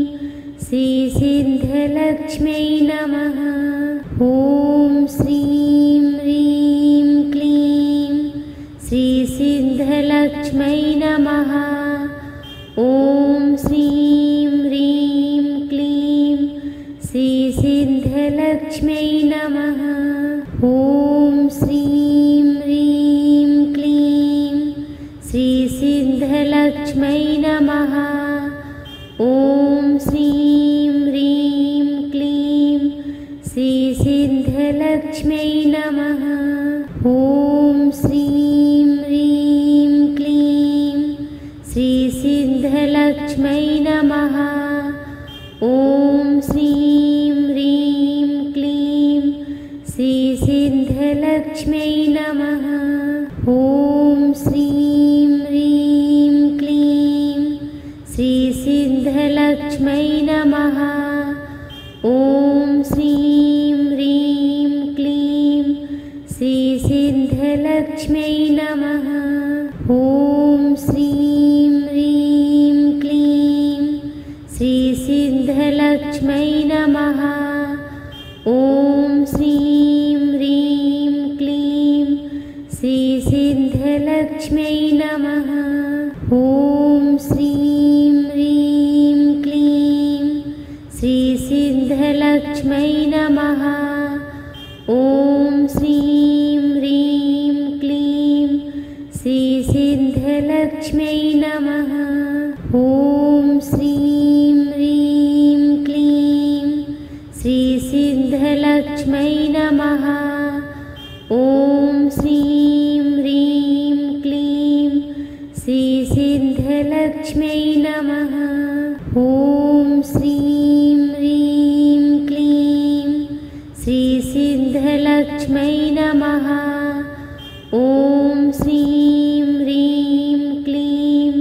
श्रीसिद्धलक्ष्म्यै नमः। ॐ श्रीं ह्रीं क्लीं श्रीसिद्धलक्ष्म्यै नमः। ॐ श्रीं ह्रीं क्लीं श्रीसिद्धलक्ष्म्यै नमः। ॐ श्रीं ह्रीं क्लीं श्रीसिद्धलक्ष्म्यै नमः। ॐ श्रीं ह्रीं क्लीं श्रीसिद्धलक्ष्म्यै नमः। ॐ श्रीं ह्रीं क्लीं श्रीसिद्धलक्ष्म्यै नमः। ॐ श्रीं ह्रीं क्लीं श्रीसिद्धलक्ष्म्यै नमः। ॐ श्रीं ह्रीं क्लीं श्रीसिद्धलक्ष्म्यै नमः। ॐ श्रीं ह्रीं क्लीं श्रीसिद्धलक्ष्म्यै नमः। ॐ श्रीं ह्रीं क्लीं श्रीसिद्धलक्ष्म्यै नमः। ॐ श्रीं ह्रीं क्लीं श्रीसिद्धलक्ष्म्यै नमः। ॐ श्रीं ह्रीं क्लीं श्रीसिद्धलक्ष्म्यै नमः। ॐ श्रीं ह्रीं क्लीं श्रीसिद्धलक्ष्म्यै नमः। ॐ श्रीं ह्रीं क्लीं श्रीसिद्धलक्ष्म्यै नमः। ॐ श्रीं ह्रीं क्लीं श्रीसिद्धलक्ष्म्यै नमः। ॐ श्रीं ह्रीं क्लीं श्रीसिद्धलक्ष्म्यै नमः। ॐ श्रीं ह्रीं क्लीं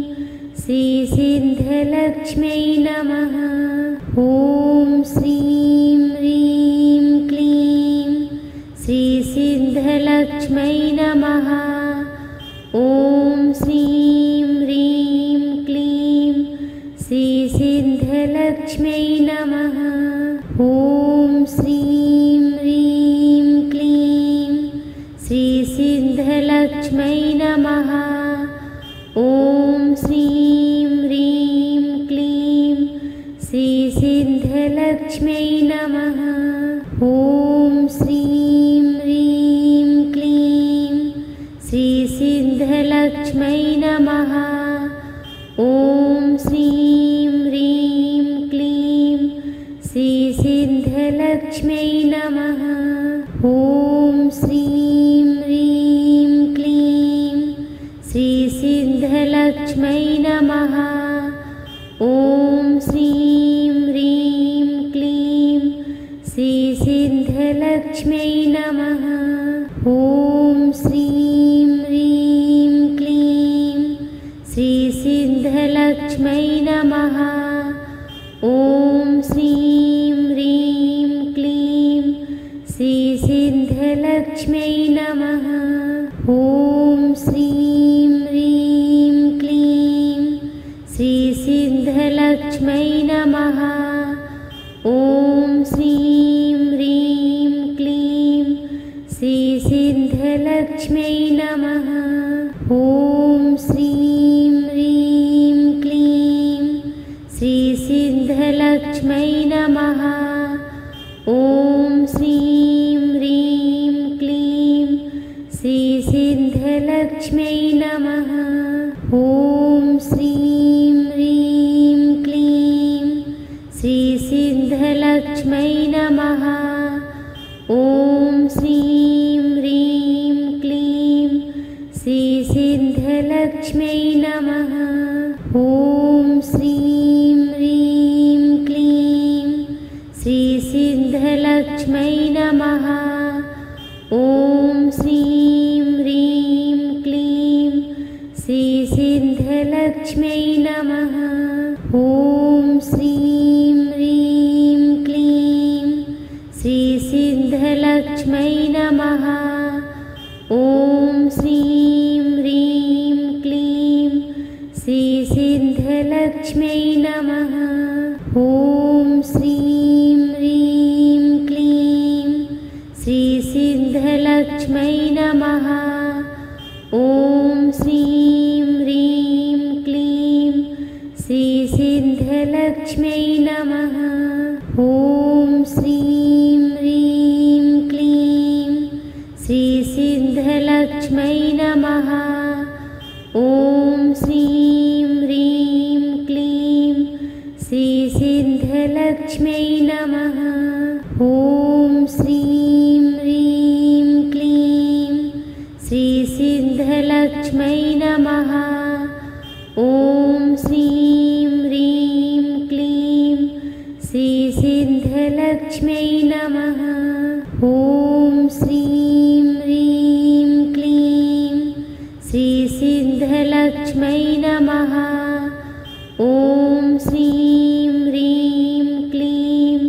श्रीसिद्धलक्ष्म्यै नमः। ॐ श्रीं ह्रीं क्लीं श्रीसिद्धलक्ष्म्यै नमः। ॐ श्रीं ह्रीं क्लीं श्रीसिद्धलक्ष्म्यै नमः। ॐ श्रीं ह्रीं क्लीं श्रीसिद्धलक्ष्म्यै नमः। ॐ श्रीं ह्रीं क्लीं श्रीसिद्धलक्ष्म्यै नमः। ॐ श्रीं ह्रीं क्लीं श्रीसिद्धलक्ष्म्यै नमः। ॐ श्रीं ह्रीं क्लीं श्रीसिद्धलक्ष्म्यै नमः। ॐ श्रीं ह्रीं क्लीं श्रीसिद्धलक्ष्म्यै नमः। ॐ श्रीं ह्रीं क्लीं श्रीसिद्धलक्ष्म्यै नमः। ॐ श्रीं ह्रीं क्लीं श्रीसिद्धलक्ष्म्यै नमः। ॐ श्रीं ह्रीं क्लीं श्रीसिद्धलक्ष्म्यै नमः। ॐ श्रीं ह्रीं क्लीं श्रीसिद्धलक्ष्म्यै नमः। ॐ श्रीं ह्रीं क्लीं श्रीसिद्धलक्ष्म्यै नमः। ॐ श्रीं ह्रीं क्लीं श्रीसिद्धलक्ष्म्यै नमः। ॐ श्रीं ह्रीं क्लीं श्रीसिद्धलक्ष्म्यै नमः। ॐ श्रीं ह्रीं श्रीं ह्रीं क्लीं श्रीसिद्धलक्ष्म्यै नमः। ॐ श्रीं ह्रीं क्लीं श्रीसिद्धलक्ष्म्यै नमः। ॐ श्रीं ह्रीं क्लीं श्रीसिद्धलक्ष्म्यै नमः। ॐ श्रीं ह्रीं क्लीं श्रीसिद्धलक्ष्म्यै नमः। ॐ श्रीं ह्रीं क्लीं श्रीसिद्धलक्ष्म्यै नमः। ॐ श्रीं ह्रीं क्लीं श्रीसिद्धलक्ष्म्यै नमः। ॐ श्रीं ह्रीं क्लीं श्रीसिद्धलक्ष्म्यै नमः। ॐ श्रीं ह्रीं क्लीं श्रीसिद्धलक्ष्म्यै नमः। ॐ श्रीं ह्रीं क्लीं श्रीसिद्धलक्ष्म्यै नमः। ॐ श्रीं ह्रीं क्लीं श्रीसिद्धलक्ष्म्यै नमः। ॐ श्रीं ह्रीं क्लीं श्रीसिद्धलक्ष्म्यै नमः। ॐ श्रीं ह्रीं क्लीं श्रीसिद्धलक्ष्म्यै नमः। ॐ श्रीं ह्रीं क्लीं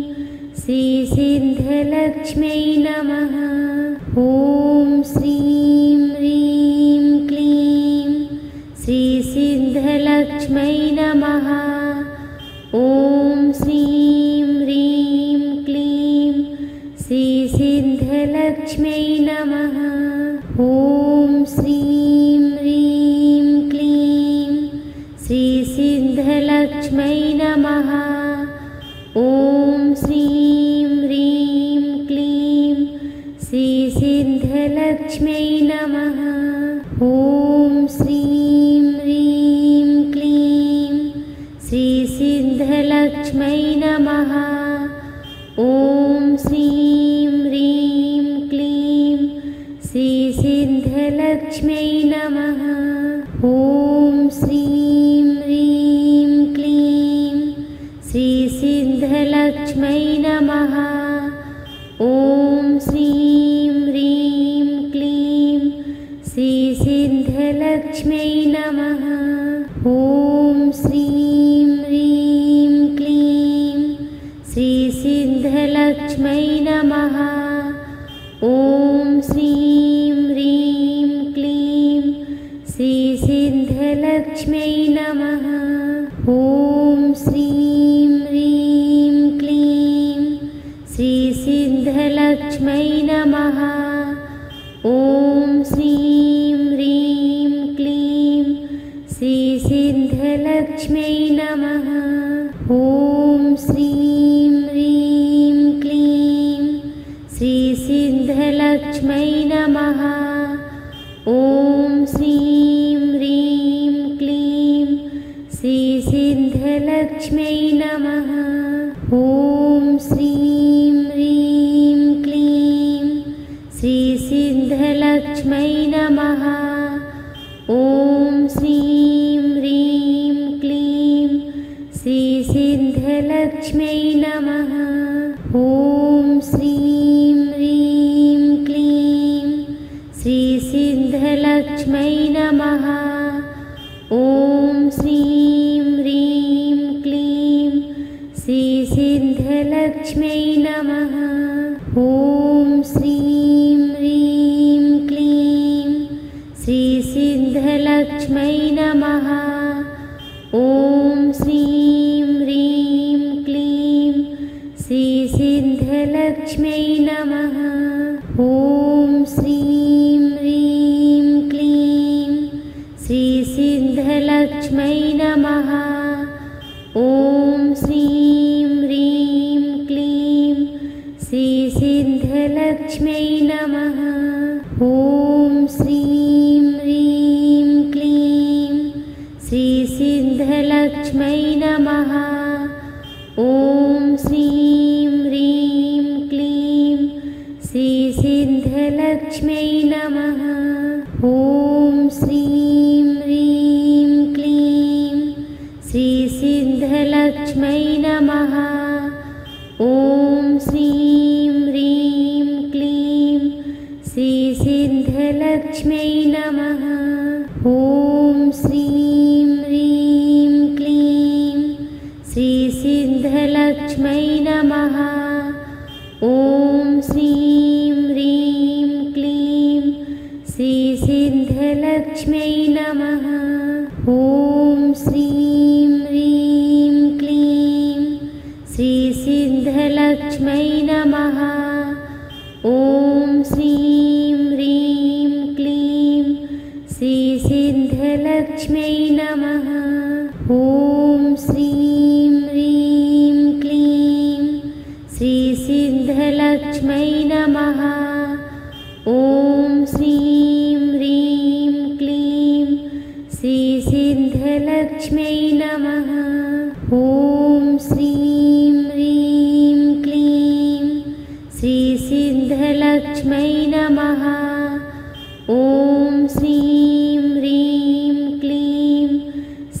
श्रीसिद्धलक्ष्म्यै नमः। ॐ श्रीं ह्रीं क्लीं श्रीसिद्धलक्ष्म्यै नमः। ॐ श्रीं ह्रीं क्लीं श्रीसिद्धलक्ष्म्यै नमः। ॐ श्रीं ह्रीं क्लीं श्रीसिद्धलक्ष्म्यै नमः। ॐ श्रीं ह्रीं क्लीं श्रीसिद्धलक्ष्म्यै नमः। ॐ श्रीं ह्रीं क्लीं श्रीसिद्धलक्ष्म्यै नमः। ॐ श्रीं ह्रीं क्लीं श्रीसिद्धलक्ष्म्यै नमः। ॐ श्रीं ह्रीं क्लीं श्रीसिद्धलक्ष्म्यै नमः। ॐ श्रीं ह्रीं क्लीं श्रीसिद्धलक्ष्म्यै नमः। ॐ श्रीं ह्रीं क्लीं श्रीसिद्धलक्ष्म्यै नमः। ॐ श्रीं ह्रीं क्लीं श्रीसिद्धलक्ष्म्यै नमः। ॐ श्रीं ह्रीं क्लीं श्रीसिद्धलक्ष्म्यै नमः। ॐ श्रीं ह्रीं क्लीं श्रीसिद्धलक्ष्म्यै नमः। ॐ श्रीं ह्रीं क्लीं श्रीसिद्धलक्ष्म्यै नमः। ॐ श्रीं ह्रीं क्लीं श्रीसिद्धलक्ष्म्यै नमः। ॐ श्रीं ह्रीं क्लीं श्रीसिद्धलक्ष्म्यै नमः। ॐ श्रीं ह्रीं क्लीं श्रीसिद्धलक्ष्म्यै नमः। ॐ श्रीं ह्रीं क्लीं श्रीसिद्धलक्ष्म्यै नमः। ॐ श्रीं ह्रीं क्लीं श्रीसिद्धलक्ष्म्यै नमः। ॐ श्रीं ह्रीं क्लीं श्रीसिद्धलक्ष्म्यै नमः। ॐ श्रीं ह्रीं क्लीं श्रीसिद्धलक्ष्म्यै नमः। ॐ श्रीं ह्रीं क्लीं श्रीसिद्धलक्ष्म्यै नमः। ॐ श्रीं ह्रीं क्लीं श्रीसिद्धलक्ष्म्यै नमः। ॐ श्रीं ह्रीं क्लीं श्रीसिद्धलक्ष्म्यै नमः। ॐ श्रीं ह्रीं क्लीं श्रीसिद्धलक्ष्म्यै सिद्धलक्ष्म्यै नमः। ॐ श्रीं ह्रीं क्लीं श्रीसिद्धलक्ष्म्यै नमः। ॐ श्रीं ह्रीं क्लीं श्रीसिद्धलक्ष्म्यै नमः। ॐ श्रीं ह्रीं क्लीं श्रीसिद्धलक्ष्म्यै नमः। ॐ श्रीं ह्रीं क्लीं श्रीसिद्धलक्ष्म्यै नमः। ॐ श्रीं ह्रीं क्लीं श्रीसिद्धलक्ष्म्यै नमः। ॐ श्रीं ह्रीं क्लीं श्रीसिद्धलक्ष्म्यै नमः। ॐ श्रीं ह्रीं क्लीं श्रीसिद्धलक्ष्म्यै नमः। ॐ श्रीं ह्रीं क्लीं श्रीसिद्धलक्ष्म्यै नमः। ॐ श्रीं ह्रीं क्लीं श्रीसिद्धलक्ष्म्यै नमः। ॐ श्रीं ह्रीं क्लीं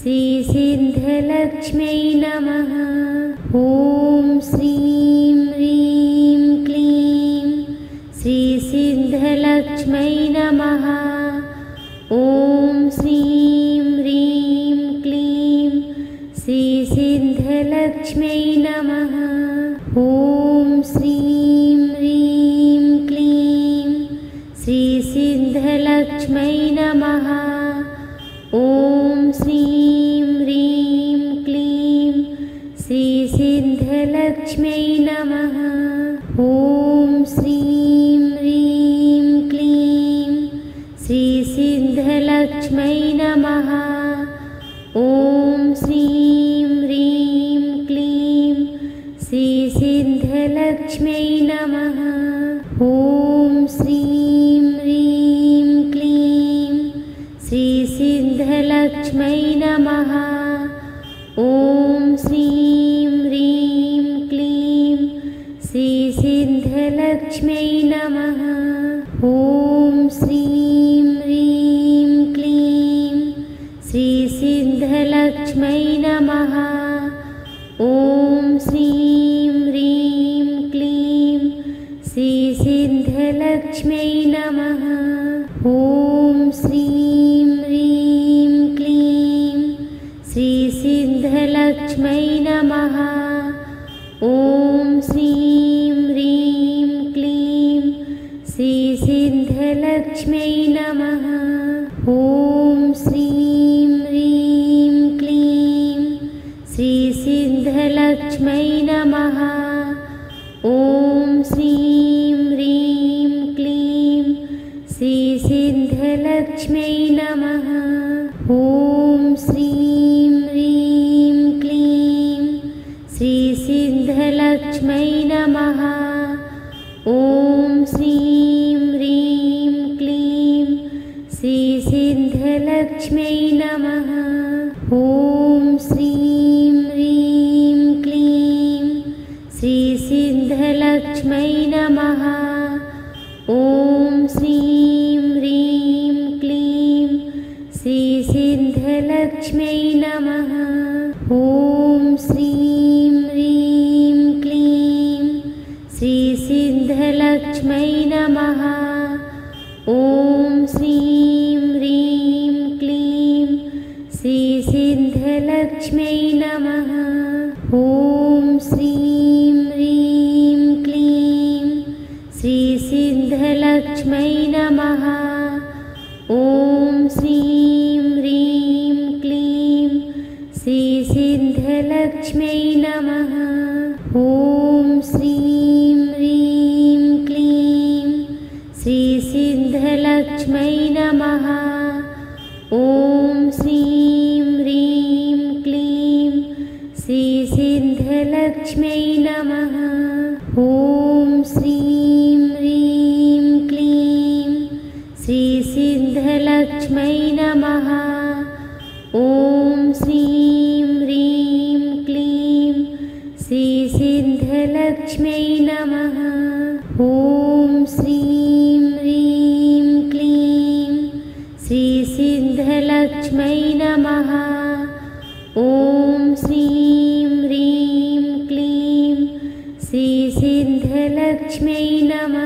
श्रीसिद्धलक्ष्म्यै नमः। ॐ श्रीं ह्रीं क्लीं श्रीसिद्धलक्ष्म्यै नमः। ॐ श्रीं ह्रीं क्लीं श्रीसिद्धलक्ष्म्यै नमः। ॐ श्रीं ह्रीं क्लीं श्रीसिद्धलक्ष्म्यै नमः। ॐ श्रीं ह्रीं क्लीं श्रीसिद्धलक्ष्म्यै नमः। ॐ श्रीं ह्रीं क्लीं श्रीसिद्धलक्ष्म्यै नमः। ॐ श्रीं ह्रीं क्लीं श्रीसिद्धलक्ष्म्यै नमः। ॐ श्रीं ह्रीं क्लीं श्रीसिद्धलक्ष्म्यै नमः। ॐ श्रीं ह्रीं क्लीं श्रीसिद्धलक्ष्म्यै नमः। ॐ श्रीं ह्रीं क्लीं श्रीसिद्धलक्ष्म्यै नमः। ॐ श्रीं ह्रीं क्लीं श्रीसिद्धलक्ष्म्यै नमः। ॐ श्रीं ह्रीं क्लीं श्रीसिद्धलक्ष्म्यै नमः। ॐ श्रीं ह्रीं क्लीं श्रीसिद्धलक्ष्म्यै नमः। ॐ श्रीं ह्रीं क्लीं श्रीसिद्धलक्ष्म्यै नमः। ॐ श्रीं ह्रीं क्लीं श्रीसिद्धलक्ष्म्यै नमः। ॐ श्रीं ह्रीं क्लीं श्रीसिद्धलक्ष्म्यै नमः। ॐ श्रीं ह्रीं क्लीं श्रीसिद्धलक्ष्म्यै नमः। ॐ श्रीं ह्रीं क्लीं श्रीसिद्धलक्ष्म्यै नमः। ॐ श्रीं ह्रीं क्लीं श्रीसिद्धलक्ष्म्यै नमः। ॐ श्रीं ह्रीं क्लीं श्रीसिद्धलक्ष्म्यै नमः। ॐ श्रीं ह्रीं क्लीं श्रीसिद्धलक्ष्म्यै नमः। ॐ श्रीं ह्रीं क्लीं श्रीसिद्धलक्ष्म्यै नमः। ॐ श्रीं ह्रीं क्लीं श्रीसिद्धलक्ष्म्यै नमः। ॐ श्रीं ह्रीं क्लीं श्रीसिद्धलक्ष्म्यै नमः। ॐ श्रीं ह्रीं क्लीं श्रीसिद्धलक्ष्म्यै नमः। ॐ श्रीं ह्रीं क्लीं श्रीसिद्धलक्ष्म्यै नमः। ॐ श्रीं ह्रीं क्लीं श्रीसिद्धलक्ष्म्यै नमः। ॐ श्रीं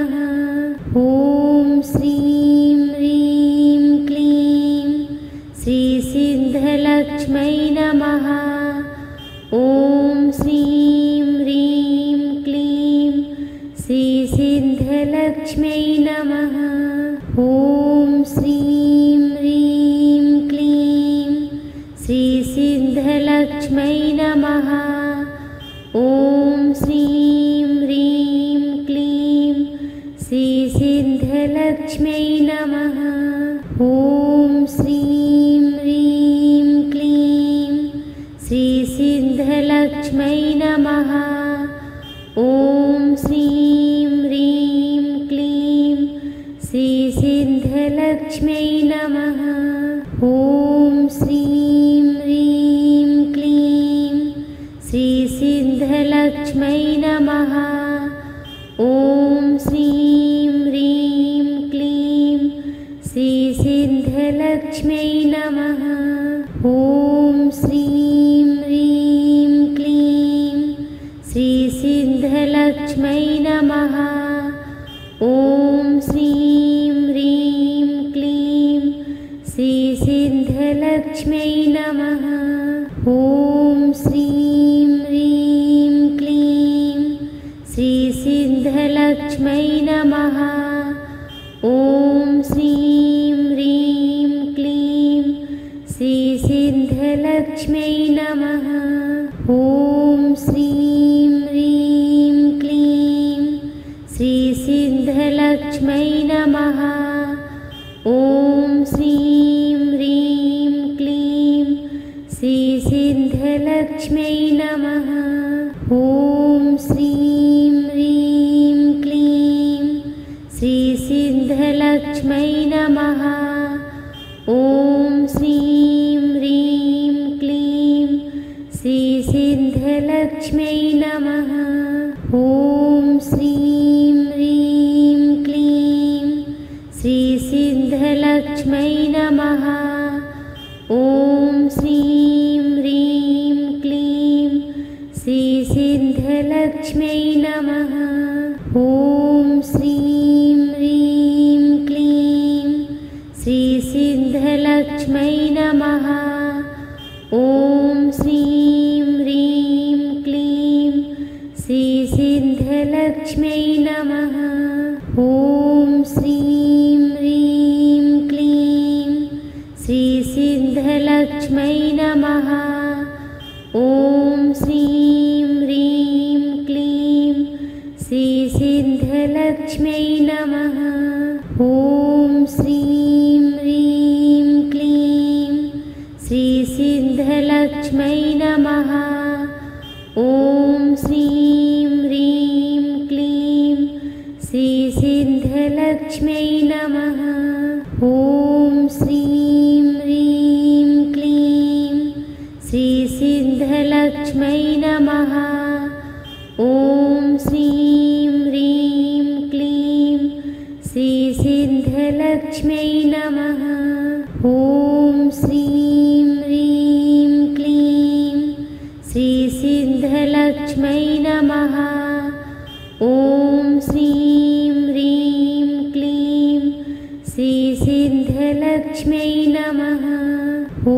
ॐ श्रीं ह्रीं क्लीं श्रीसिद्धलक्ष्मै नमः। ॐ श्रीं ह्रीं क्लीं श्रीसिद्धलक्ष्मै नमः। ॐ श्रीं ह्रीं क्लीं श्रीसिद्धलक्ष्मै नमः। ॐ श्रीं ह्रीं क्लीं श्रीसिद्धलक्ष्मै नमः। ॐ श्रीं ह्रीं क्लीं श्रीसिद्धलक्ष्मै नमः। ॐ श्रीं ह्रीं क्लीं श्रीसिद्धलक्ष्मै नमः। ॐ श्रीं ह्रीं क्लीं श्रीसिद्धलक्ष्मै नमः। ॐ श्रीं ह्रीं क्लीं श्रीसिद्धलक्ष्मै नमः। ॐ श्रीं ह्रीं क्लीं श्रीसिद्धलक्ष्मै नमः। ॐ श्रीं ह्रीं क्लीं श्रीसिद्धलक्ष्मै नमः। ॐ श्रीं ह्रीं क्लीं श्रीसिद्धलक्ष्मै नमः। ॐ श्रीं ह्रीं क्लीं श्रीसिद्धलक्ष्मै नमः। ॐ श्रीं ह्रीं क्लीं श्रीसिद्धलक्ष्मै नमः। ॐ श्रीं ह्रीं क्लीं श्रीसिद्धलक्ष्मै नमः। ॐ श्रीं ह्रीं क्लीं श्रीसिद्धलक्ष्मै नमः। ॐ श्रीं ह्रीं क्लीं श्रीसिद्धलक्ष्मै नमः। ॐ श्रीं ह्रीं क्लीं श्रीसिद्धलक्ष्मै नमः। ॐ श्रीं ह्रीं क्लीं श्रीसिद्धलक्ष्मै नमः। ॐ श्रीं ह्रीं क्लीं श्रीसिद्धलक्ष्मै नमः। ॐ श्रीं ह्रीं क्लीं श्रीसिद्धलक्ष्मै नमः। ॐ श्रीं ह्रीं क्लीं श्रीसिद्धलक्ष्मै नमः। ॐ श्रीं ह्रीं क्लीं श्रीसिद्धलक्ष्मै नमः। ॐ श्रीं ह्रीं क्लीं श्रीसिद्धलक्ष्मै नमः। ॐ श्रीं ह्रीं क्लीं श्रीसिद्धलक्ष्मै नमः। ॐ श्रीं ह्रीं क्लीं श्रीसिद्धलक्ष्मै नमः। ॐ श्रीं ह्रीं क्लीं श्रीसिद्धलक्ष्मै नमः। ॐ श्रीं ह्रीं क्लीं श्रीसिद्धलक्ष्मै नमः। ॐ श्रीं ह्रीं क्लीं श्रीसिद्धलक्ष्मै नमः। ॐ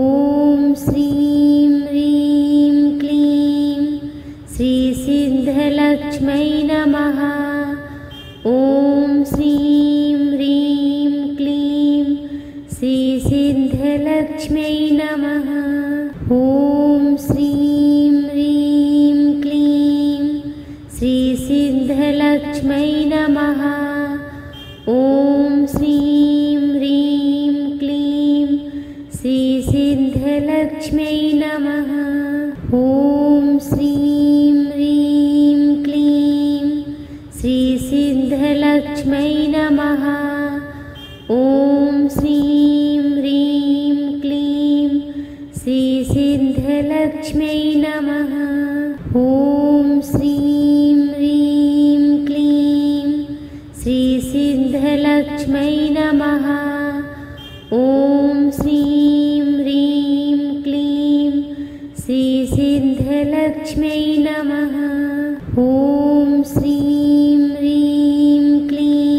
श्रीं ह्रीं क्लीं श्रीसिद्धलक्ष्मै नमः। ॐ श्रीं ह्रीं क्लीं श्रीसिद्धलक्ष्मै नमः। ॐ श्रीं ह्रीं क्लीं श्रीसिद्धलक्ष्मै नमः। ॐ श्रीं ह्रीं क्लीं श्रीसिद्धलक्ष्मै नमः। ॐ श्रीं ह्रीं क्लीं श्रीसिद्धलक्ष्मै नमः। ॐ श्रीं ह्रीं क्लीं श्रीसिद्धलक्ष्मै नमः। ॐ श्रीं ह्रीं क्लीं श्रीसिद्धलक्ष्मै नमः। ॐ श्रीं ह्रीं क्लीं श्रीसिद्धलक्ष्मै नमः। ॐ श्रीं ह्रीं क्लीं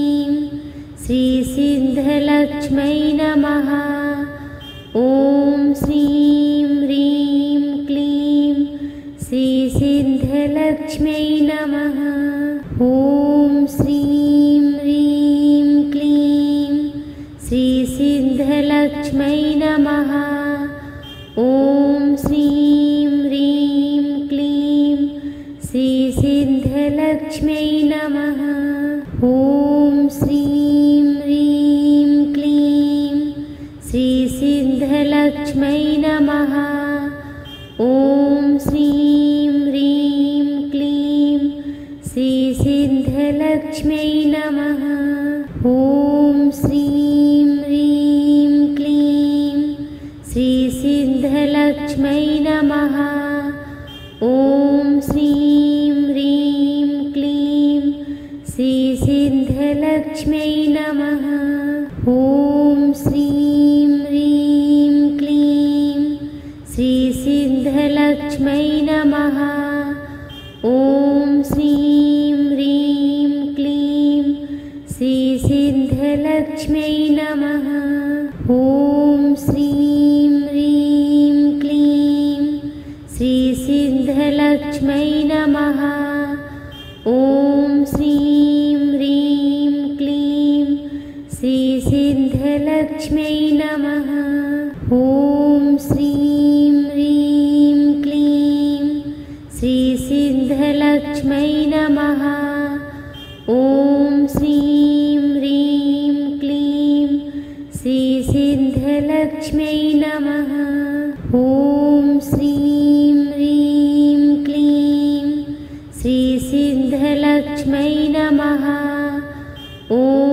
श्रीसिद्धलक्ष्मै नमः। ॐ श्रीं ह्रीं क्लीं श्रीसिद्धलक्ष्मै नमः। ॐ श्रीं ह्रीं क्लीं श्रीसिद्धलक्ष्मै नमः। ॐ श्रीं ह्रीं क्लीं श्रीसिद्धलक्ष्मै नमः। ॐ श्रीं ह्रीं क्लीं श्रीसिद्धलक्ष्मै नमः। ॐ श्रीं ह्रीं क्लीं श्रीसिद्धलक्ष्मै नमः। ॐ श्रीं ह्रीं क्लीं श्रीसिद्धलक्ष्मै नमः। ॐ श्रीं ह्रीं क्लीं श्रीसिद्धलक्ष्मै नमः। ॐ श्रीं ह्रीं क्लीं श्रीसिद्धलक्ष्मै नमः। ॐ श्रीं ह्रीं क्लीं श्रीसिद्धलक्ष्मै नमः। ॐ श्रीं ह्रीं क्लीं श्रीसिद्धलक्ष्मै नमः। ॐ श्रीं ह्रीं क्लीं श्रीसिद्धलक्ष्मै नमः। ॐ श्रीं ह्रीं क्लीं श्रीसिद्धलक्ष्मै नमः। ॐ श्रीं ह्रीं क्लीं श्रीसिद्धलक्ष्मै नमः। ॐ श्रीं ह्रीं क्लीं श्रीसिद्धलक्ष्मै नमः। ॐ